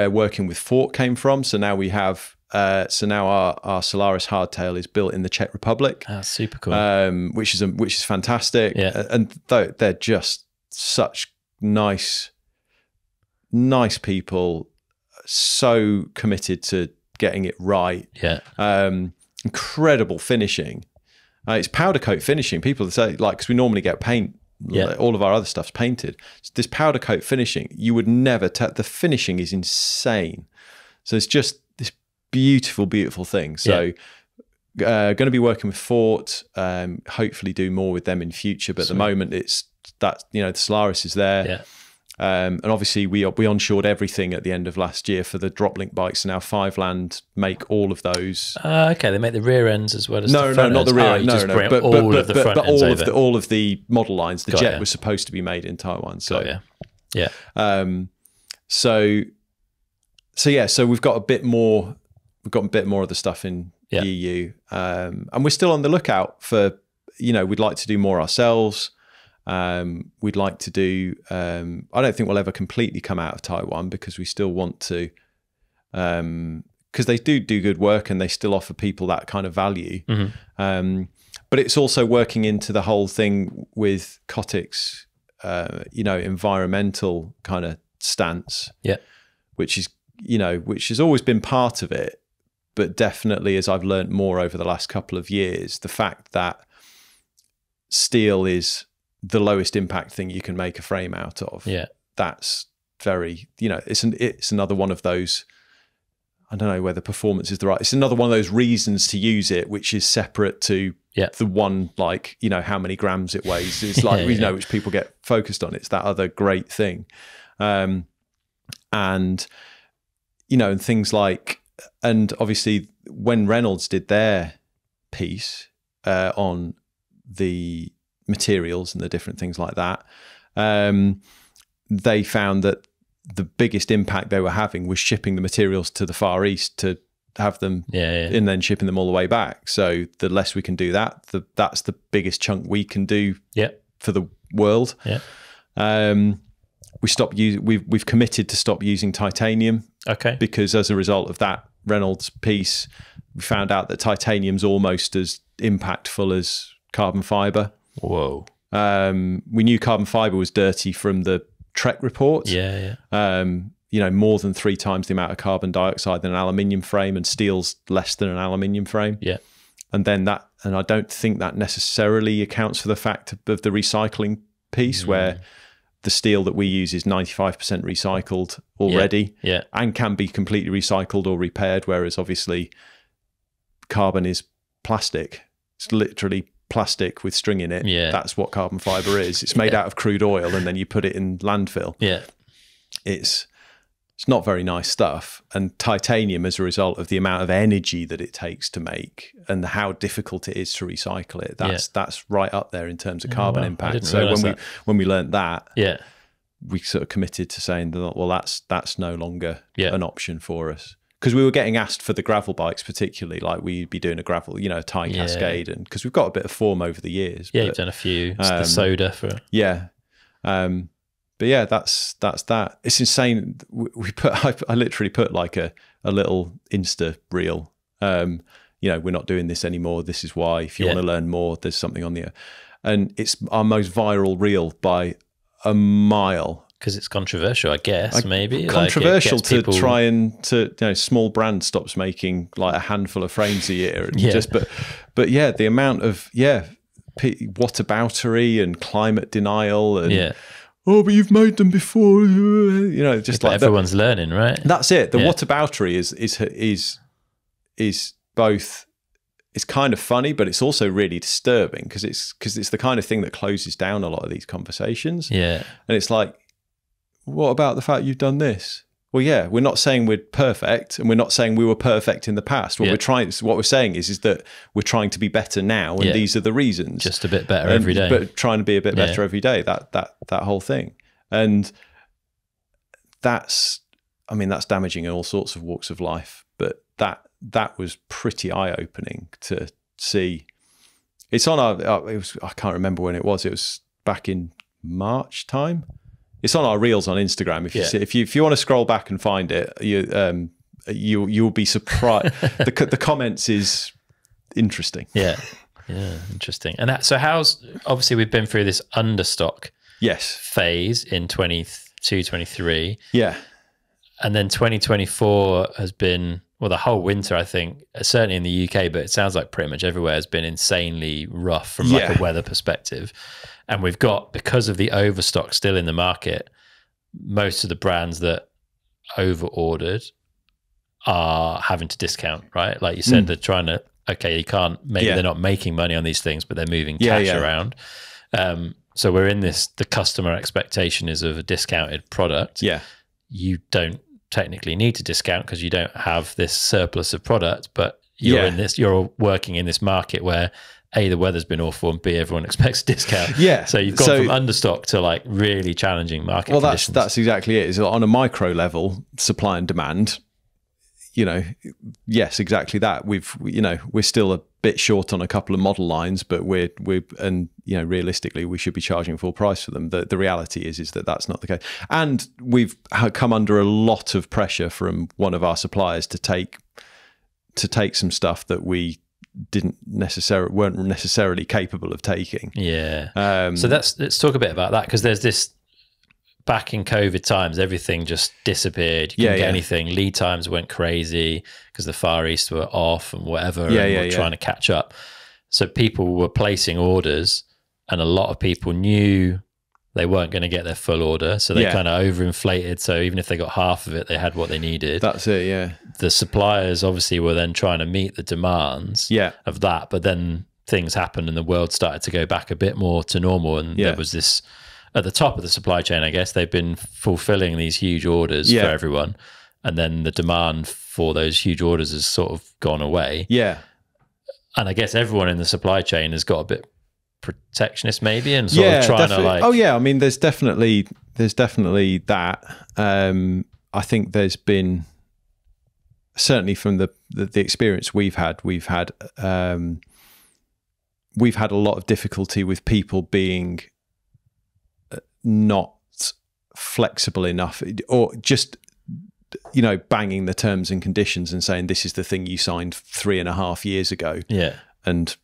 working with Fort came from. So now we have, now our Solaris hardtail is built in the Czech Republic. That's super cool. Which is fantastic. And they're just such nice people, so committed to getting it right. Incredible finishing. It's powder coat finishing. People say, like, because we normally get paint. All of our other stuff's painted. So this powder coat finishing, you would never the finishing is insane. So it's just this beautiful thing. So going to be working with Fort, hopefully do more with them in future, but at the moment it's that, the Solaris is there. And obviously we onshored everything at the end of last year for the drop-link bikes. Now Fiveland make all of those. Okay, they make the rear ends as well as no, the front not ends. the rear. But all of the model lines. The Jet was supposed to be made in Taiwan. So yeah. So we've got a bit more. We've got a bit more of the stuff in the EU, and we're still on the lookout for. We'd like to do more ourselves. We'd like to do. I don't think we'll ever completely come out of Taiwan because we still want to. Because they do good work and they still offer people that kind of value. Mm-hmm. But it's also working into the whole thing with Cotic's, environmental kind of stance. Yeah, which has always been part of it, but definitely as I've learned more over the last couple of years, the fact that steel is the lowest impact thing you can make a frame out of. Yeah, that's very, it's another one of those. I don't know whether performance is the right. It's another one of those reasons to use it, which is separate to the one, like, how many grams it weighs. It's like which people get focused on. It's that other great thing, and and things like, and obviously when Reynolds did their piece on the materials and the different things like that, they found that the biggest impact they were having was shipping the materials to the Far East to have them and then shipping them all the way back. So the less we can do that, that's the biggest chunk we can do for the world. We've committed to stop using titanium. Okay. Because as a result of that Reynolds piece, we found out that titanium's almost as impactful as carbon fiber. Whoa. We knew carbon fiber was dirty from the Trek reports. More than 3 times the amount of carbon dioxide in an aluminium frame, and steel's less than an aluminium frame. Yeah. And then I don't think that necessarily accounts for the fact of the recycling piece, where the steel that we use is 95% recycled already and can be completely recycled or repaired, whereas obviously carbon is plastic. It's literally plastic with string in it. That's what carbon fiber is. It's made out of crude oil and then you put it in landfill. It's not very nice stuff. And titanium, as a result of the amount of energy that it takes to make and how difficult it is to recycle it, that's right up there in terms of carbon impact. So when we learned that, we sort of committed to saying that, well, that's no longer an option for us. Because we were getting asked for the gravel bikes, particularly, like we'd be doing a gravel, a tie cascade, and because we've got a bit of form over the years. Yeah, you've done a few. It's the soda for but yeah, that's that. It's insane. I literally put like a little Insta reel. We're not doing this anymore. This is why. If you want to learn more, there's something on the, and it's our most viral reel by a mile. Because it's controversial, I guess, maybe. Controversial to try and small brand stops making like a handful of frames a year. And but the amount of, whataboutery and climate denial and, oh, but you've made them before, just like everyone's learning, right? That's it. The whataboutery is both, it's kind of funny, but it's also really disturbing because it's the kind of thing that closes down a lot of these conversations. Yeah. And it's like, what about the fact you've done this? Well, we're not saying we're perfect, and we're not saying we were perfect in the past. What we're saying is that we're trying to be better now, and these are the reasons. Just a bit better every day. But trying to be a bit better every day. That whole thing, and that's damaging in all sorts of walks of life. But that was pretty eye-opening to see. It's on our. I can't remember when it was. It was back in March time. It's on our reels on Instagram. If you want to scroll back and find it, you'll be surprised. the comments is interesting. Yeah, interesting. And so obviously we've been through this understock phase in 22, 23. Yeah, and then 2024 has been, well, the whole winter, I think, certainly in the UK, but it sounds like pretty much everywhere has been insanely rough from like a weather perspective. And we've got, because of the overstock still in the market, most of the brands that over-ordered are having to discount, right? Like you said, they're trying to, you can't, maybe they're not making money on these things, but they're moving cash around. So we're in this, the customer expectation is of a discounted product. Yeah. You don't technically need to discount because you don't have this surplus of product, but you're working in this market where A, the weather's been awful, and B, everyone expects a discount. Yeah. So you've gone from understock to like really challenging market conditions. That's exactly it. Is on a micro level, supply and demand, yes, exactly that. We're still a bit short on a couple of model lines, but realistically, we should be charging full price for them. The reality is that that's not the case. And we've come under a lot of pressure from one of our suppliers to take some stuff that we weren't necessarily capable of taking. Yeah. So let's talk a bit about that, because there's this, back in COVID times, everything just disappeared. You couldn't get anything. Lead times went crazy because the Far East were off and whatever, and we're trying to catch up. So people were placing orders, and a lot of people knew they weren't going to get their full order, so they kind of overinflated. So even if they got half of it, they had what they needed. That's it, yeah. The suppliers obviously were then trying to meet the demands of that, but then things happened and the world started to go back a bit more to normal, and there was this, at the top of the supply chain, I guess, they've been fulfilling these huge orders for everyone, and then the demand for those huge orders has sort of gone away. Yeah. And I guess everyone in the supply chain has got a bit protectionist maybe, and sort of trying definitely. to like... Oh yeah, I mean, there's definitely that. I think there's been, certainly from the experience we've had a lot of difficulty with people being not flexible enough, or just banging the terms and conditions and saying this is the thing you signed 3.5 years ago, and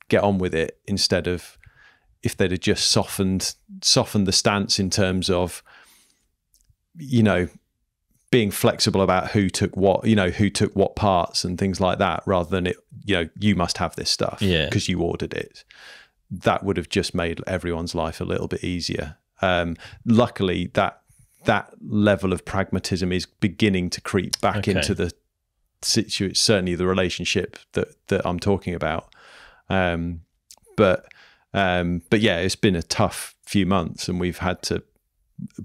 get on with it, instead of, if they'd have just softened the stance in terms of being flexible about who took what parts and things like that, rather than it you must have this stuff because you ordered it. That would have just made everyone's life a little bit easier. Luckily, that level of pragmatism is beginning to creep back into the situation, certainly the relationship that I'm talking about. But yeah, it's been a tough few months, and we've had to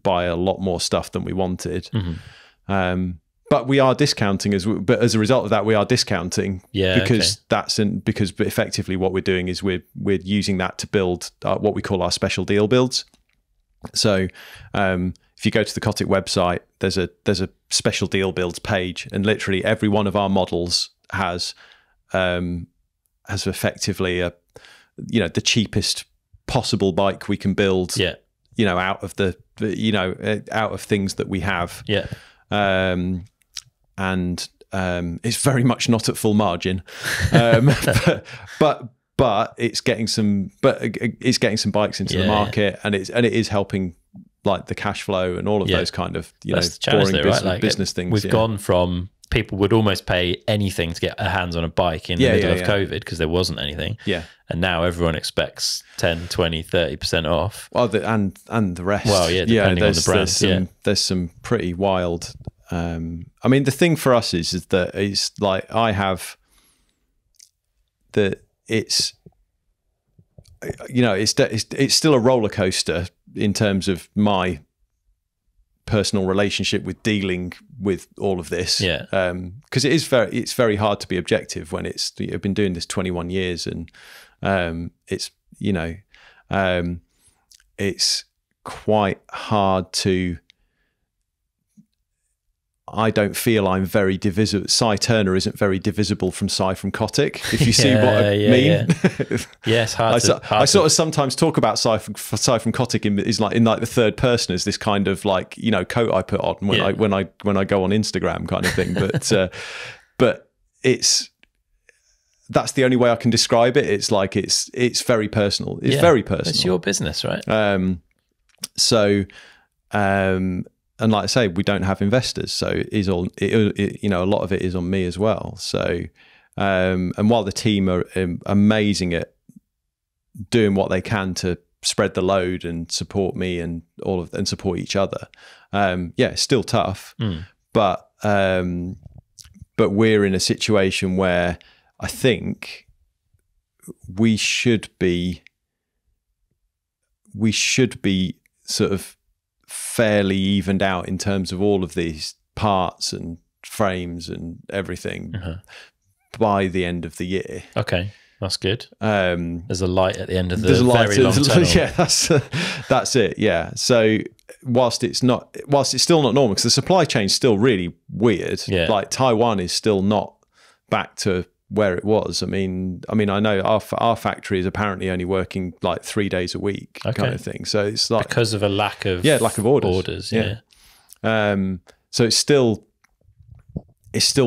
buy a lot more stuff than we wanted. Mm-hmm. But we are discounting but as a result of that, we are discounting because because effectively what we're doing is we're using that to build what we call our special deal builds. So if you go to the Cotic website, there's a special deal builds page, and literally every one of our models has effectively the cheapest possible bike we can build. Out of out of things that we have. And it's very much not at full margin, but it's getting some bikes into the market, and it is helping like the cash flow and all of those kind of boring business things. We've gone from people would almost pay anything to get their hands on a bike in the middle of COVID because there wasn't anything. And now everyone expects 10, 20, 30% off. Well, and the rest. Well, depending on the brand. There's some pretty wild. I mean, the thing for us is that it's like it's still a roller coaster in terms of my personal relationship with dealing with all of this. Because it's very hard to be objective when I've been doing this 21 years, and it's quite hard to. I don't feel I'm very divisible. Cy Turner isn't very divisible from Cy from Cotic, if you see what I mean. Yes, hard I sort of sometimes talk about Cy from Cotic in the third person as this kind of coat I put on when I go on Instagram kind of thing. But that's the only way I can describe it. It's like it's very personal. It's very personal. It's your business, right? And like I say, we don't have investors, so a lot of it is on me as well. So, and while the team are amazing at doing what they can to spread the load and support me and support each other, it's still tough. But we're in a situation where I think we should be we should be sort of fairly evened out in terms of all of these parts and frames and everything by the end of the year. Okay, that's good. There's a light at the end of the very long tunnel. Yeah, that's it. Yeah. So whilst it's still not normal, because the supply chain's still really weird. Yeah. Like Taiwan is still not back to where it was. I mean, I know our factory is apparently only working like 3 days a week, kind of thing. So it's like because of a lack of orders. Yeah. So it's still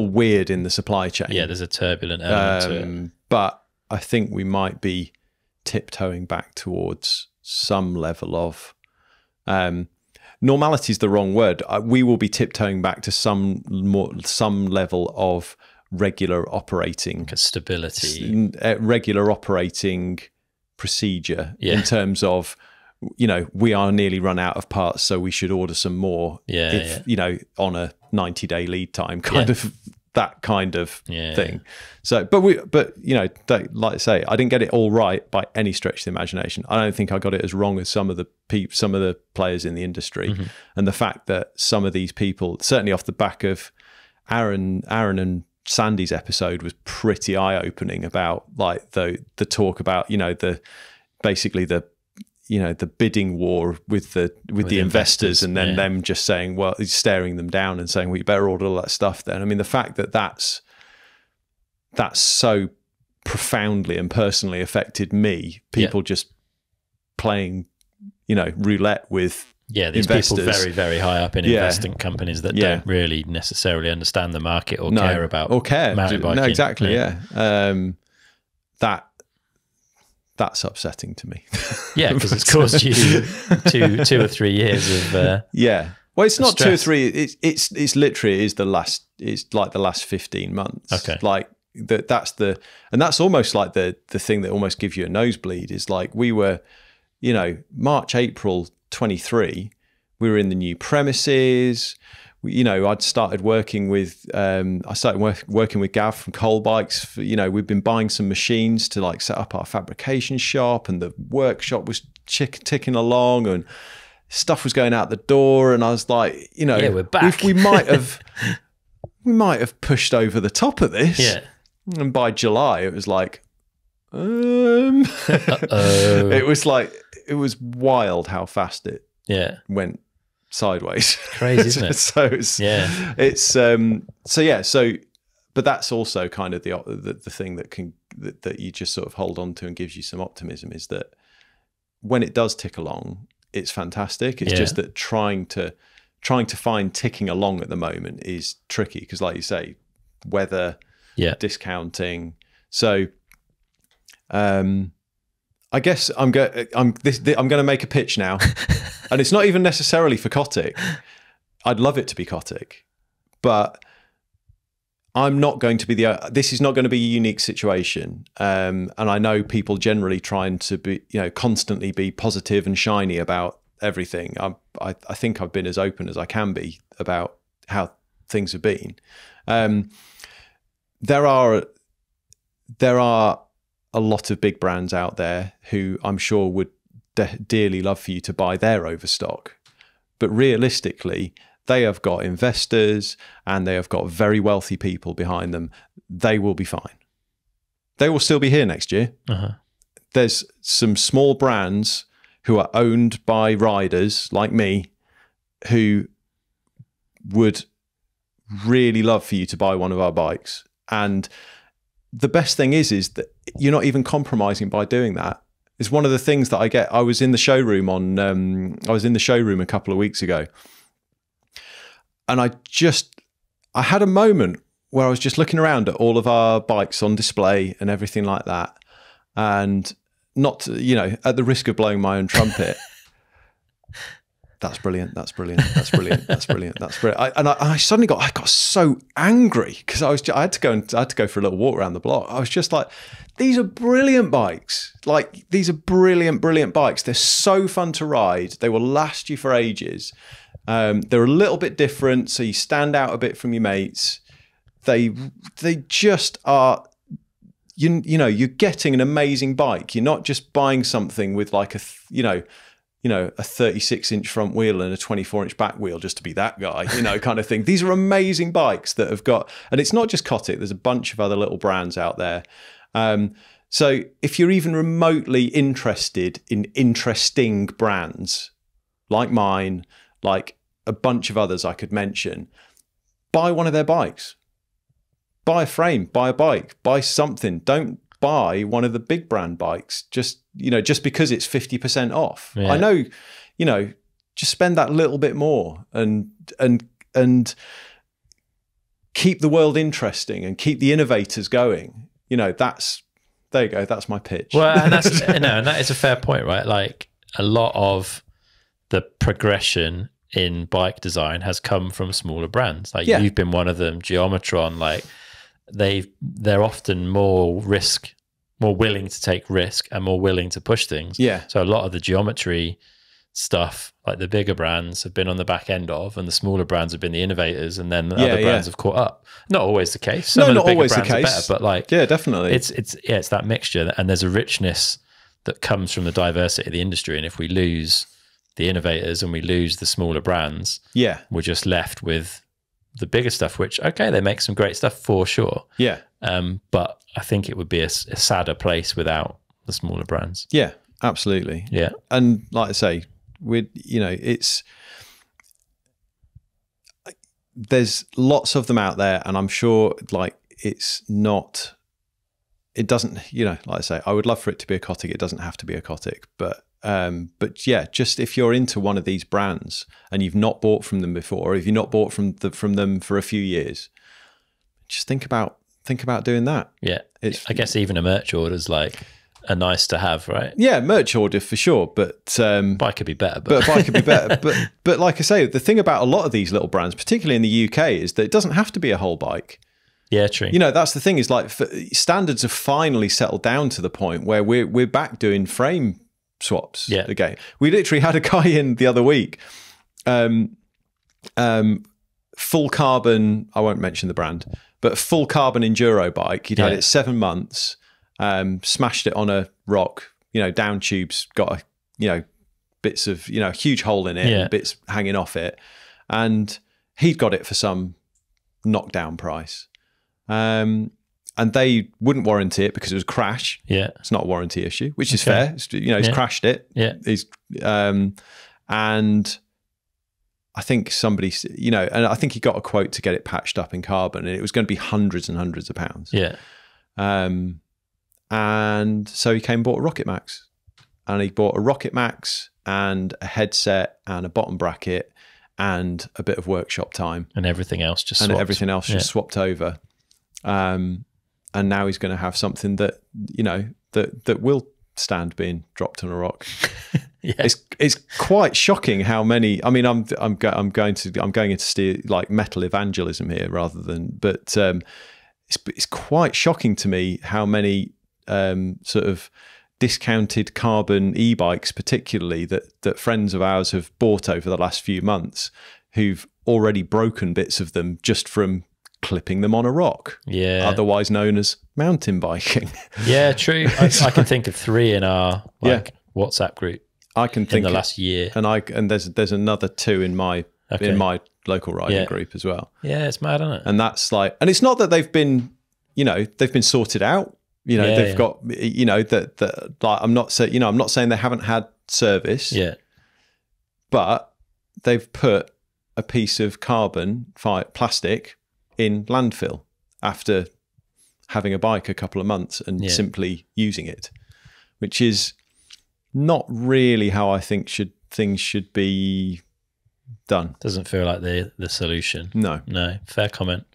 weird in the supply chain. Yeah, there's a turbulent element to it. But I think we might be tiptoeing back towards some level of normality is the wrong word. We will be tiptoeing back to some level of regular operating, like a stability, regular operating procedure in terms of, you know, we are nearly run out of parts, so we should order some more. You know, on a 90-day lead time, kind of that kind of thing. So, but you know, like I say, I didn't get it all right by any stretch of the imagination. I don't think I got it as wrong as some of the players in the industry, and the fact that some of these people, certainly off the back of Aaron and Sandy's episode, was pretty eye-opening about like the talk about, you know, the bidding war with the investors, and then them just saying, well, staring them down and saying, well, you better order all that stuff then. I mean, the fact that that's so profoundly and personally affected me, people just playing, you know, roulette with these investors. People very, very high up in investing companies that don't really necessarily understand the market or care about mountain biking. No, exactly. That's upsetting to me. Yeah, because it's caused you two or 3 years of Well, it's not stress. 2 or 3. It's literally the last 15 months. Okay, like that's almost like the thing that almost gives you a nosebleed. Is like we were, you know, March, April 23. We were in the new premises. You know, I'd started working with working with Gav from Bikes. You know, we've been buying some machines to like set up our fabrication shop, and the workshop was ticking along, and stuff was going out the door. And I was like, you know, we're back. we might have pushed over the top of this. Yeah. And by July, it was like, it was like, it was wild how fast it went sideways. Crazy, isn't it? But that's also kind of the thing that you just sort of hold on to and gives you some optimism, is that when it does tick along, it's fantastic. It's just that trying to find ticking along at the moment is tricky, because like you say, weather, discounting. So I guess I'm going to make a pitch now, and it's not even necessarily for Cotic. I'd love it to be Cotic, but I'm not going to be this is not going to be a unique situation. And I know people generally trying to be, you know, constantly be positive and shiny about everything. I think I've been as open as I can be about how things have been. There are a lot of big brands out there who I'm sure would dearly love for you to buy their overstock. But realistically, they have got investors and they have got very wealthy people behind them. They will be fine. They will still be here next year. There's some small brands who are owned by riders like me who would really love for you to buy one of our bikes. And the best thing is that you're not even compromising by doing that. It's one of the things that I get. I was in the showroom a couple of weeks ago, and I had a moment where I was just looking around at all of our bikes on display and everything like that, and not, you know, at the risk of blowing my own trumpet. That's brilliant. That's brilliant. That's brilliant. That's brilliant. That's brilliant. I suddenly got so angry because I had to go for a little walk around the block. I was just like, these are brilliant bikes. Like, these are brilliant bikes. They're so fun to ride. They will last you for ages. They're a little bit different, so you stand out a bit from your mates. They just are. You know, you're getting an amazing bike. You're not just buying something with like you know, a 36-inch front wheel and a 24-inch back wheel just to be that guy, you know, kind of thing. These are amazing bikes that have got, and it's not just Cotic, there's a bunch of other little brands out there. So if you're even remotely interested in interesting brands like mine, like a bunch of others I could mention, buy one of their bikes. Buy a frame, buy a bike, buy something. Don't buy one of the big brand bikes just, you know, just because it's 50% off. Yeah. I know, you know, just spend that little bit more and keep the world interesting and keep the innovators going. You know, there you go. That's my pitch. Well, and that's, you know, and that is a fair point, right? Like a lot of the progression in bike design has come from smaller brands. Like you've been one of them, Geometron, like they're often more willing to take risk and more willing to push things. Yeah. So a lot of the geometry stuff, like the bigger brands have been on the back end of, and the smaller brands have been the innovators, and then the other brands have caught up. Not always the case. Some of the bigger brands are better, but like, yeah, definitely. It's that mixture, and there's a richness that comes from the diversity of the industry. And if we lose the innovators and we lose the smaller brands, we're just left with the bigger stuff, which, okay, they make some great stuff for sure. Yeah. But I think it would be a sadder place without the smaller brands. Yeah, absolutely. Yeah. And like I say, you know, there's lots of them out there, and I'm sure like it doesn't, you know, like I say, I would love for it to be a Cotic. It doesn't have to be a Cotic, but yeah, just if you're into one of these brands and you've not bought from them before, or if you've not bought from them for a few years, just think about doing that. Yeah. I guess even a merch order's like a nice to have, right? Yeah, merch order for sure, but bike could be better. But bike could be better. But like I say, the thing about a lot of these little brands, particularly in the UK, is that it doesn't have to be a whole bike. Yeah, true. You know, that's the thing, is like standards have finally settled down to the point where we're back doing frame swaps again. We literally had a guy in the other week, full carbon, I won't mention the brand, but full carbon enduro bike. He'd had it 7 months, smashed it on a rock, you know, down tubes, got a, you know, bits of, you know, a huge hole in it, and bits hanging off it. And he'd got it for some knockdown price. And they wouldn't warranty it because it was a crash. Yeah, it's not a warranty issue, which is fair. It's, you know, he's crashed it. Yeah, he's and I think somebody, you know, and I think he got a quote to get it patched up in carbon, and it was going to be hundreds and hundreds of pounds. Yeah, and so he came and bought a Rocket Max, and he bought a Rocket Max and a headset and a bottom bracket and a bit of workshop time, and everything else just swapped over. And now he's going to have something that, you know, that will stand being dropped on a rock. It's quite shocking how many. I mean, I'm going into steer like metal evangelism here rather than, but it's quite shocking to me how many sort of discounted carbon e-bikes, particularly that friends of ours have bought over the last few months, who've already broken bits of them just from clipping them on a rock, otherwise known as mountain biking. Yeah, true. I can think of 3 in our WhatsApp group. I can think in the last year, and there's another 2 in my local riding group as well. Yeah, it's mad, isn't it? And that's like, and it's not that they've been, you know, they've been sorted out. You know, they've got, you know, that like I'm not saying they haven't had service. Yeah, but they've put a piece of carbon plastic in landfill after having a bike a couple of months and simply using it, which is not really how I think things should be done. Doesn't feel like the solution. No, fair comment.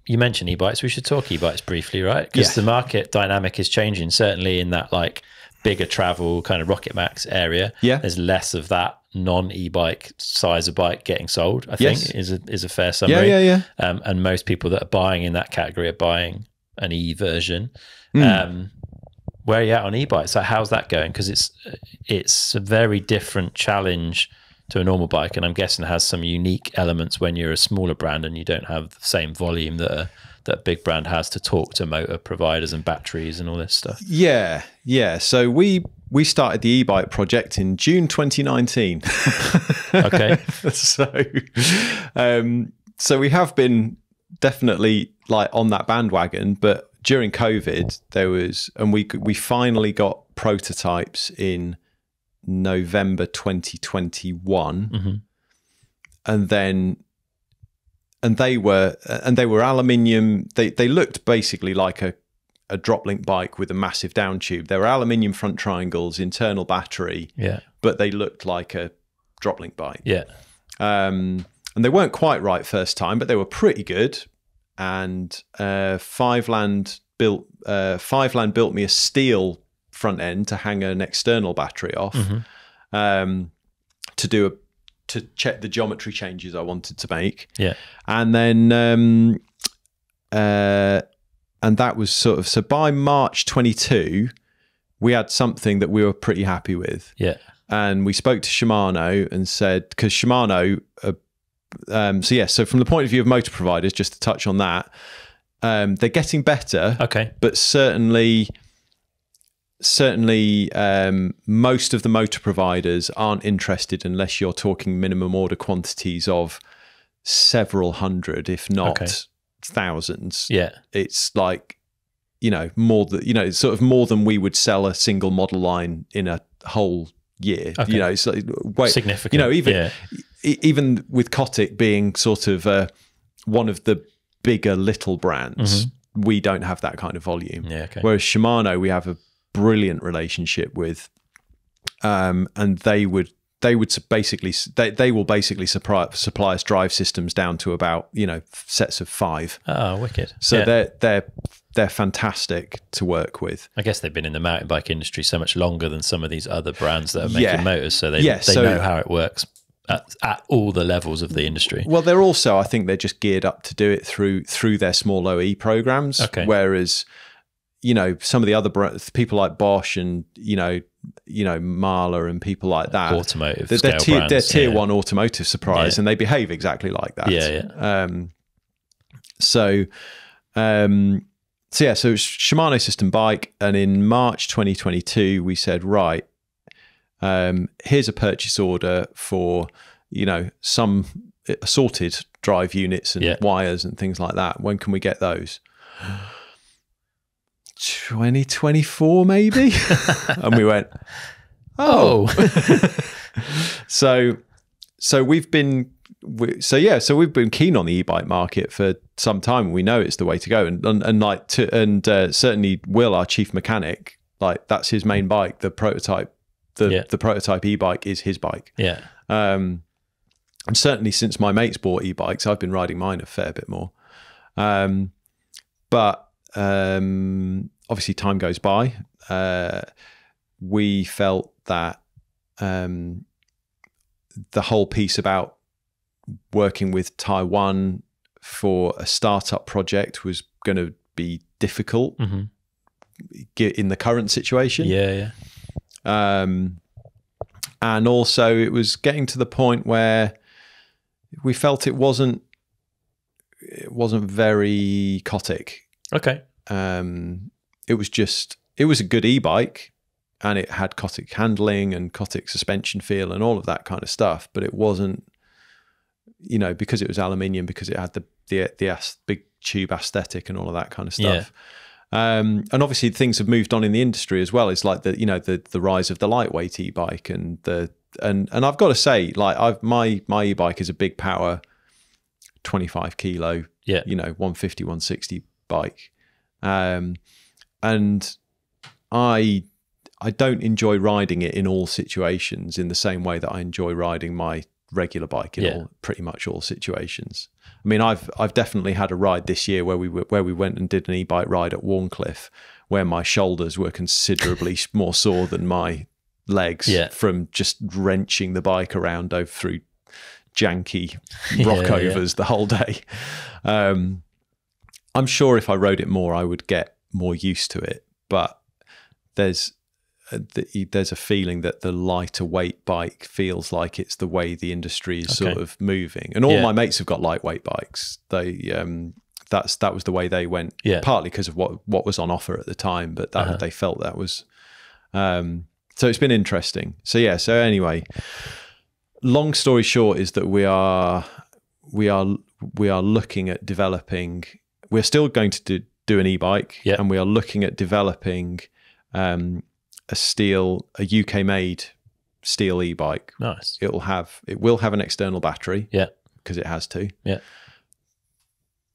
You mentioned e-bikes. We should talk e-bikes briefly, right? Because the market dynamic is changing, certainly in that like bigger travel kind of Rocket Max area. Yeah, there's less of that non-e-bike size of bike getting sold, I think is a fair summary. Yeah. And most people that are buying in that category are buying an e version. Where are you at on e-bikes? Like, how's that going? Because it's a very different challenge to a normal bike, and I'm guessing it has some unique elements when you're a smaller brand and you don't have the same volume that a big brand has to talk to motor providers and batteries and all this stuff. Yeah. So we we started the e-bike project in June 2019. Okay. So we have been definitely like on that bandwagon, but during COVID we finally got prototypes in November 2021, and they were aluminium. They looked basically like a drop link bike with a massive down tube. They were aluminium front triangles, internal battery, but they looked like a drop link bike. And they weren't quite right first time, but they were pretty good. And Fiveland built me a steel front end to hang an external battery off, to check the geometry changes I wanted to make. And then and that was sort of, so by March 22, we had something that we were pretty happy with. And we spoke to Shimano and said, because Shimano, so from the point of view of motor providers, just to touch on that, they're getting better. But certainly most of the motor providers aren't interested unless you're talking minimum order quantities of several hundred, if not thousands. It's like, more than, it's sort of more than we would sell a single model line in a whole year. It's like significant. Even with Cotic being sort of one of the bigger little brands, we don't have that kind of volume. Whereas Shimano, we have a brilliant relationship with, and they will basically supply us drive systems down to about sets of 5. Oh, wicked! So they're fantastic to work with. I guess they've been in the mountain bike industry so much longer than some of these other brands that are making motors, so they know how it works at all the levels of the industry. Well, they're also, I think they're just geared up to do it through their small OE programs. Whereas, some of the other brands, people like Bosch and Mahler and people like that, automotive they're tier 1 automotive suppliers, and they behave exactly like that. So it's Shimano system bike, and in March 2022 we said, right, here's a purchase order for some assorted drive units and wires and things like that. When can we get those? 2024 maybe. And we went, so we've been keen on the e-bike market for some time. We know it's the way to go, and certainly Will, our chief mechanic, like that's his main bike. The prototype, the prototype e-bike is his bike. And certainly since my mates bought e-bikes, I've been riding mine a fair bit more. But obviously time goes by. We felt that the whole piece about working with Taiwan for a startup project was going to be difficult in the current situation. And also it was getting to the point where we felt it wasn't very Cotic. It was a good e-bike, and it had Cotic handling and Cotic suspension feel and all of that kind of stuff, but it wasn't, because it was aluminium, because it had the big tube aesthetic and all of that kind of stuff. And obviously things have moved on in the industry as well. It's like the rise of the lightweight e-bike and I've got to say, like my e-bike is a big power 25 kilo, 150, 160 bike. And I don't enjoy riding it in all situations in the same way that I enjoy riding my regular bike in pretty much all situations. I mean, I've definitely had a ride this year where we went and did an e-bike ride at Warncliffe, where my shoulders were considerably more sore than my legs from just wrenching the bike around through janky rockovers the whole day. I'm sure if I rode it more, I would get more used to it. But there's a feeling that the lighter weight bike feels like it's the way the industry is sort of moving. And all my mates have got lightweight bikes. They that was the way they went. Partly because of what was on offer at the time, but they felt that was So it's been interesting. So yeah. So anyway, long story short is that we are looking at developing. We're still going to do an e-bike, and we are looking at developing a UK made steel e-bike. Nice. It will have an external battery. Yeah. Because it has to. Yeah.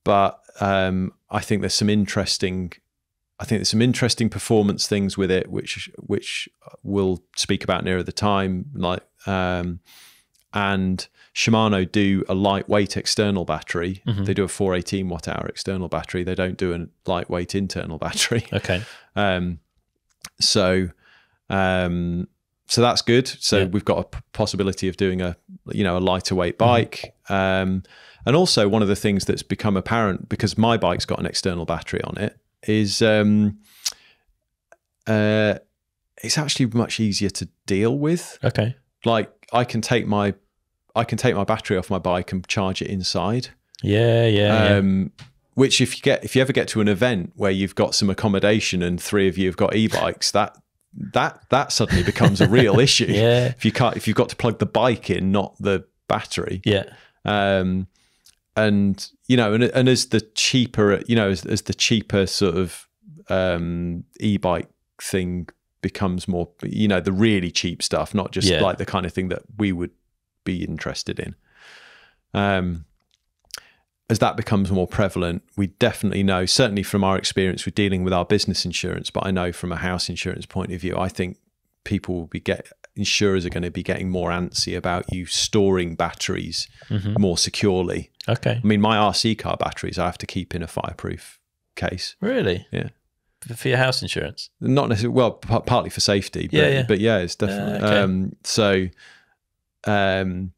But I think there's some interesting performance things with it, which we'll speak about nearer the time. Like, and Shimano do a lightweight external battery. They do a 418 watt hour external battery. They don't do a lightweight internal battery. Okay. So that's good. So we've got a possibility of doing a lighter weight bike. And also one of the things that's become apparent, because my bike's got an external battery on it, is it's actually much easier to deal with. Okay. Like I can take my battery off my bike and charge it inside. Yeah. Which if you ever get to an event where you've got some accommodation and 3 of you have got e-bikes, that suddenly becomes a real issue. Yeah. If you've got to plug the bike in, not the battery. Yeah. And as the cheaper, as the cheaper sort of e-bike thing becomes more, the really cheap stuff, not just like the kind of thing that we would be interested in. As that becomes more prevalent, we definitely know, certainly from our experience with dealing with our business insurance, but I know from a house insurance point of view, I think insurers are going to be getting more antsy about you storing batteries more securely. Okay. I mean, my RC car batteries, I have to keep in a fireproof case. Really? Yeah. For your house insurance? Not necessarily, well, partly for safety, but yeah, it's definitely. Okay.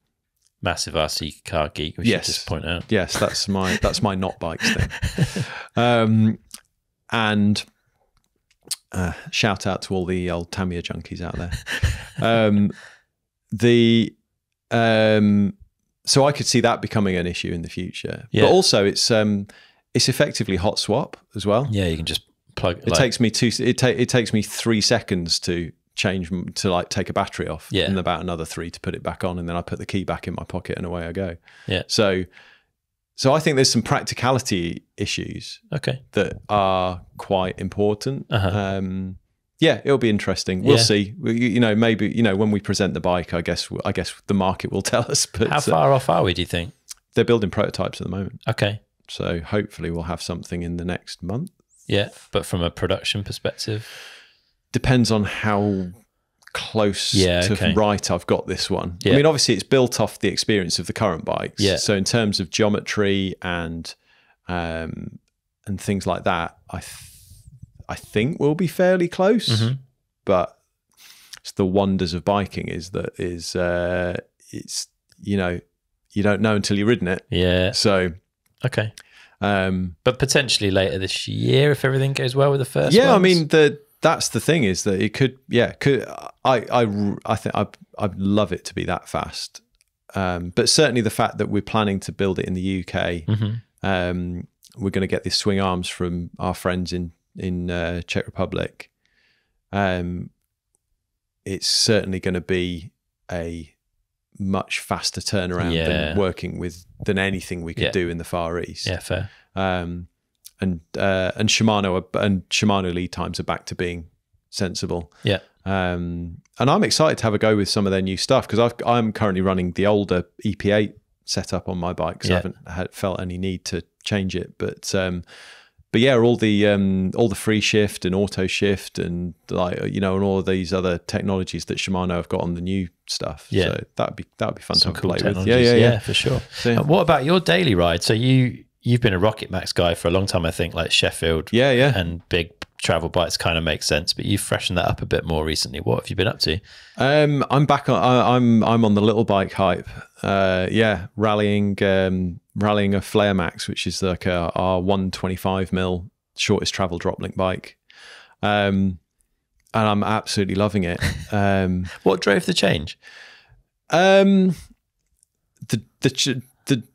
Massive RC car geek, we should just point out. Yes, that's my not bikes thing. And shout out to all the old Tamiya junkies out there. So I could see that becoming an issue in the future. Yeah. But also it's effectively hot swap as well. Yeah, you can just plug. It takes me it takes me 3 seconds to change, to like take a battery off, and about another 3 to put it back on, and then I put the key back in my pocket and away I go. Yeah. So I think there's some practicality issues that are quite important. Yeah, it'll be interesting. We'll see. Maybe when we present the bike, I guess the market will tell us. But how far off are we, do you think? They're building prototypes at the moment. Okay. So hopefully we'll have something in the next month. Yeah, but from a production perspective, depends on how close to right I've got this one. I mean, obviously it's built off the experience of the current bikes. Yeah. So in terms of geometry and things like that, I think we'll be fairly close. But it's the wonders of biking is it's you don't know until you've ridden it. Yeah. So okay. But potentially later this year if everything goes well with the first ones. I mean that's the thing, is that it could I think I'd love it to be that fast. But certainly the fact that we're planning to build it in the UK, we're going to get these swing arms from our friends in Czech Republic. It's certainly going to be a much faster turnaround than anything we could do in the Far East. Yeah, fair. And Shimano lead times are back to being sensible. Yeah. And I'm excited to have a go with some of their new stuff, because I'm currently running the older EP8 setup on my bike, because I haven't felt any need to change it. But yeah, all the free shift and auto shift and and all of these other technologies that Shimano have got on the new stuff. Yeah. So that'd be fun some to cool play with. Yeah, for sure. So, what about your daily ride? So you've been a Rocket Max guy for a long time, I think, like Sheffield. Yeah. And big travel bikes kind of make sense, but you've freshened that up a bit more recently. What have you been up to? I'm back on. I'm on the little bike hype. Rallying a Flare Max, which is like our 125mm shortest travel drop link bike, and I'm absolutely loving it. What drove the change? The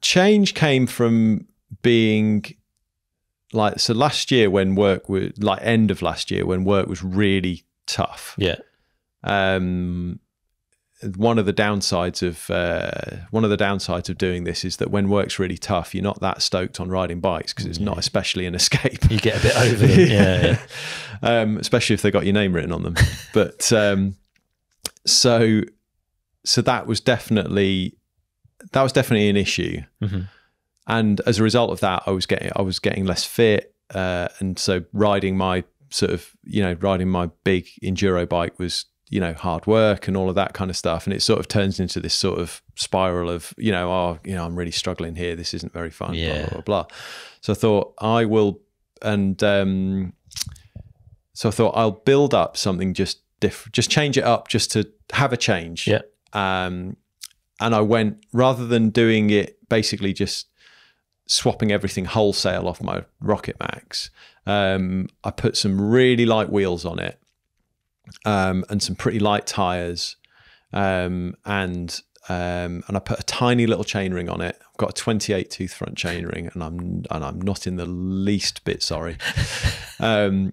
change came from being last year when work was end of last year when work was really tough. Yeah. one of the downsides of doing this is that when work's really tough, you're not that stoked on riding bikes because it's not especially an escape. You get a bit over them, yeah. Especially if they got your name written on them. But so that was definitely an issue. Mm-hmm. And as a result of that, I was getting less fit, and so riding my big enduro bike was, hard work and all of that kind of stuff. And it sort of turns into this sort of spiral of, I'm really struggling here. This isn't very fun, blah, blah, blah, blah. So I thought I'll build up something just different, just change it up, just to have a change. Yeah. And I went, rather than doing it, basically just swapping everything wholesale off my Rocket Max, I put some really light wheels on it, and some pretty light tires, and I put a tiny little chainring on it. I've got a 28 tooth front chainring, and I'm not in the least bit sorry. And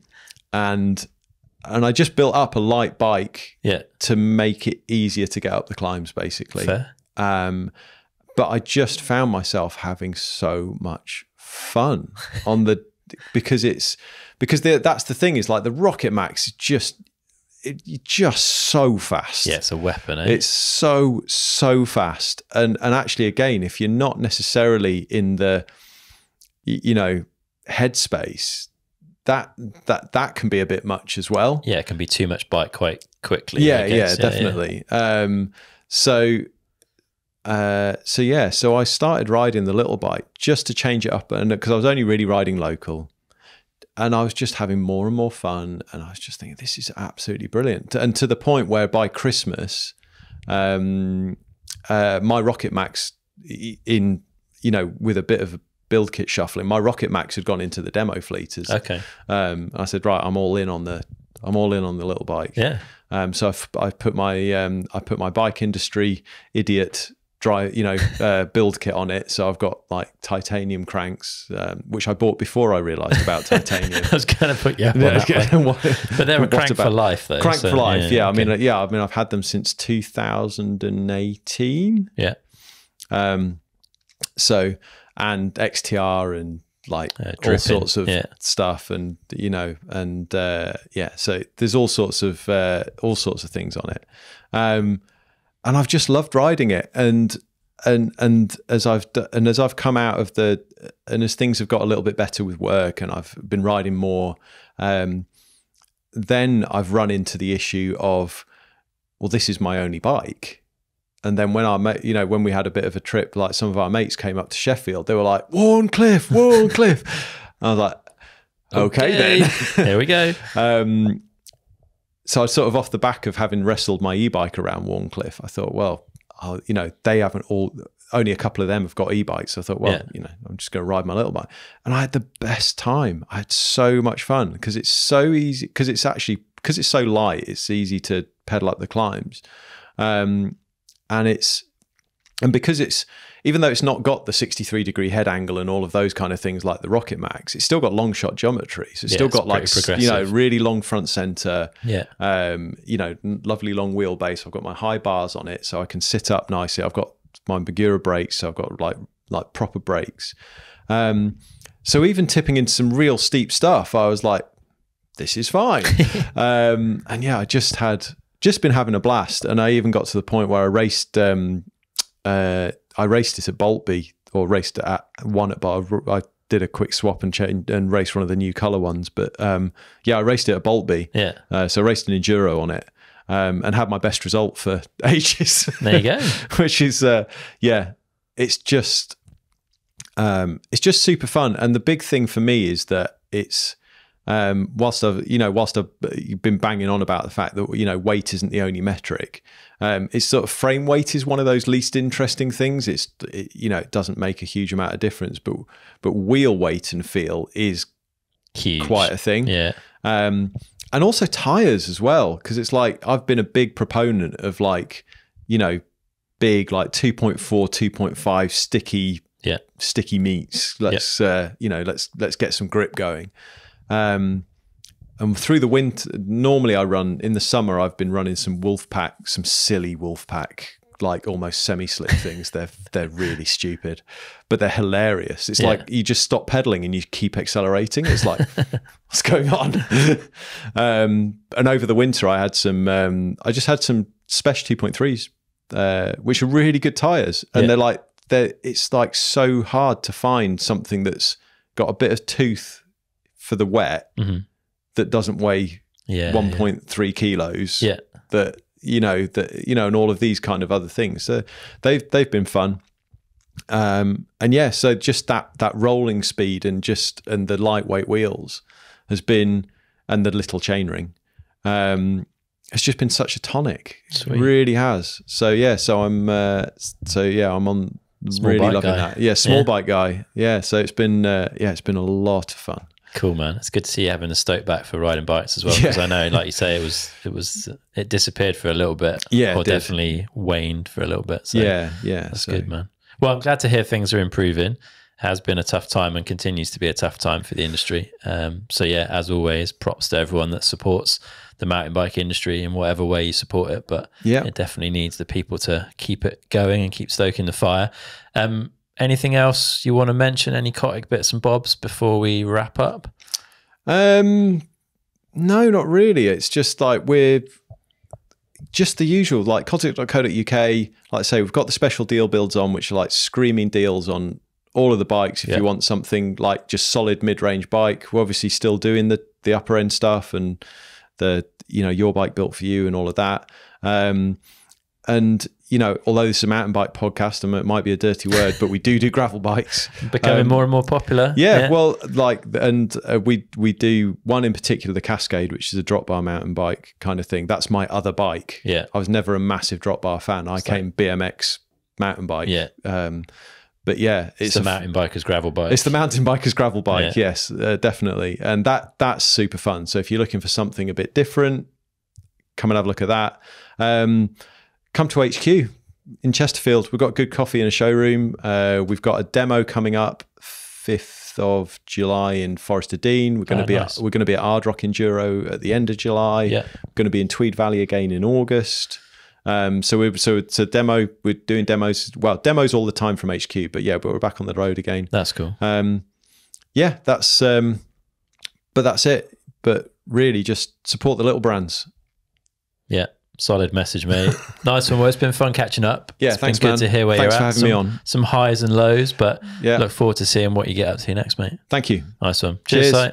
I just built up a light bike to make it easier to get up the climbs, basically. Fair. But I just found myself having so much fun on because that's the thing, is like the Rocket Max is just so fast. Yeah, it's a weapon, eh? It's so fast. And actually, again, if you're not necessarily in the, headspace, that can be a bit much as well. Yeah, it can be too much bike quite quickly. Yeah, definitely. Yeah. So I started riding the little bike just to change it up, and because I was only really riding local, and I was just having more and more fun, and I was just thinking, this is absolutely brilliant. And to the point where by Christmas, my Rocket Max, with a bit of build kit shuffling, my Rocket Max had gone into the demo fleet. Okay. I said, right, I'm all in on the little bike. Yeah. So I put my bike industry idiot build kit on it. So I've got like titanium cranks, which I bought before I realized about titanium. I was going to put you up on that one. But they're a crank for life, though. Crank for life, yeah. Okay. I mean, I've had them since 2018. Yeah. So, and XTR and like all sorts of stuff, and so there's all sorts of things on it, and I've just loved riding it, and as I've come out of and as things have got a little bit better with work, and I've been riding more, then I've run into the issue of, well, this is my only bike. And then when when we had a bit of a trip, like some of our mates came up to Sheffield, they were like, Warncliffe. I was like, okay. Then. Here we go. So I sort of, off the back of having wrestled my e-bike around Warncliffe, I thought, well, they haven't only a couple of them have got e-bikes. So I thought, well, I'm just going to ride my little bike. And I had the best time. I had so much fun because it's so easy, because it's so light, it's easy to pedal up the climbs. And because it's, even though it's not got the 63-degree head angle and all of those kind of things like the Rocket Max, it's still got long shot geometry. So it's still got like, really long front center, lovely long wheelbase. I've got my high bars on it, so I can sit up nicely. I've got my Bagura brakes, so I've got like proper brakes. So even tipping into some real steep stuff, I was like, this is fine. And yeah, I just been having a blast, and I even got to the point where I raced. I raced it at Boltby, or raced it at one at Bar. I did a quick swap and change and raced one of the new color ones. But I raced it at Boltby. Yeah. So I raced an enduro on it, and had my best result for ages. There you go. Which is it's just super fun. And the big thing for me is that it's. Whilst I've been banging on about the fact that weight isn't the only metric, it's sort of frame weight is one of those least interesting things. It doesn't make a huge amount of difference, but wheel weight and feel is huge, quite a thing. Yeah, and also tires as well, because it's like I've been a big proponent of big like 2.4, 2.5 sticky meats. Let's get some grip going. And and through the winter, normally I run in the summer. I've been running some Wolfpack, some silly Wolfpack, like almost semi-slick things. They're really stupid, but they're hilarious. It's like you just stop pedaling and you keep accelerating. It's like, what's going on? And over the winter, I had some. I just had some Special 2.3s, which are really good tires, and it's like so hard to find something that's got a bit of tooth for the wet that doesn't weigh 1.3 kilos. That. And all of these kind of other things. So they've been fun. So just that rolling speed and the lightweight wheels has been, and the little chainring, it's just been such a tonic. Sweet. It really has. So I'm on small really loving guy. That. Yeah, small bike guy. Yeah, so it's been a lot of fun. Cool, man. It's good to see you having a stoke back for riding bikes as well, because I know, like you say, it disappeared for a little bit, or definitely waned for a little bit. So that's good, man. Well, I'm glad to hear things are improving. It has been a tough time and continues to be a tough time for the industry. As always, props to everyone that supports the mountain bike industry in whatever way you support it. But it definitely needs the people to keep it going and keep stoking the fire. Anything else you want to mention? Any Cotic bits and bobs before we wrap up? No, not really. It's just like we're just the usual, like Cotic.co.uk. Like I say, we've got the special deal builds on, which are like screaming deals on all of the bikes. If you want something like just solid mid-range bike, we're obviously still doing the upper end stuff and the your bike built for you and all of that. Although this is a mountain bike podcast, and it might be a dirty word, but we do gravel bikes. Becoming more and more popular. Well, we do one in particular, the Cascade, which is a drop bar mountain bike kind of thing. That's my other bike. I was never a massive drop bar fan. I came BMX mountain bike. But it's the mountain biker's gravel bike. It's the mountain biker's gravel bike. Yes, definitely. And that's super fun. So if you're looking for something a bit different, come and have a look at that. Come to HQ in Chesterfield. We've got good coffee in a showroom. We've got a demo coming up 5th of July in Forest of Dean. We're going to be at Ardrock Enduro at the end of July. We're going to be in Tweed Valley again in August. So it's a demo. We're doing demos. Well, demos all the time from HQ, but we're back on the road again. That's cool. That's it. But really, just support the little brands. Yeah. Solid message, mate. Nice one. Well, it's been fun catching up. Yeah, it's been good to hear where you're at. Thanks for having me on. Some highs and lows, but look forward to seeing what you get up to next, mate. Thank you. Nice one. Cheers.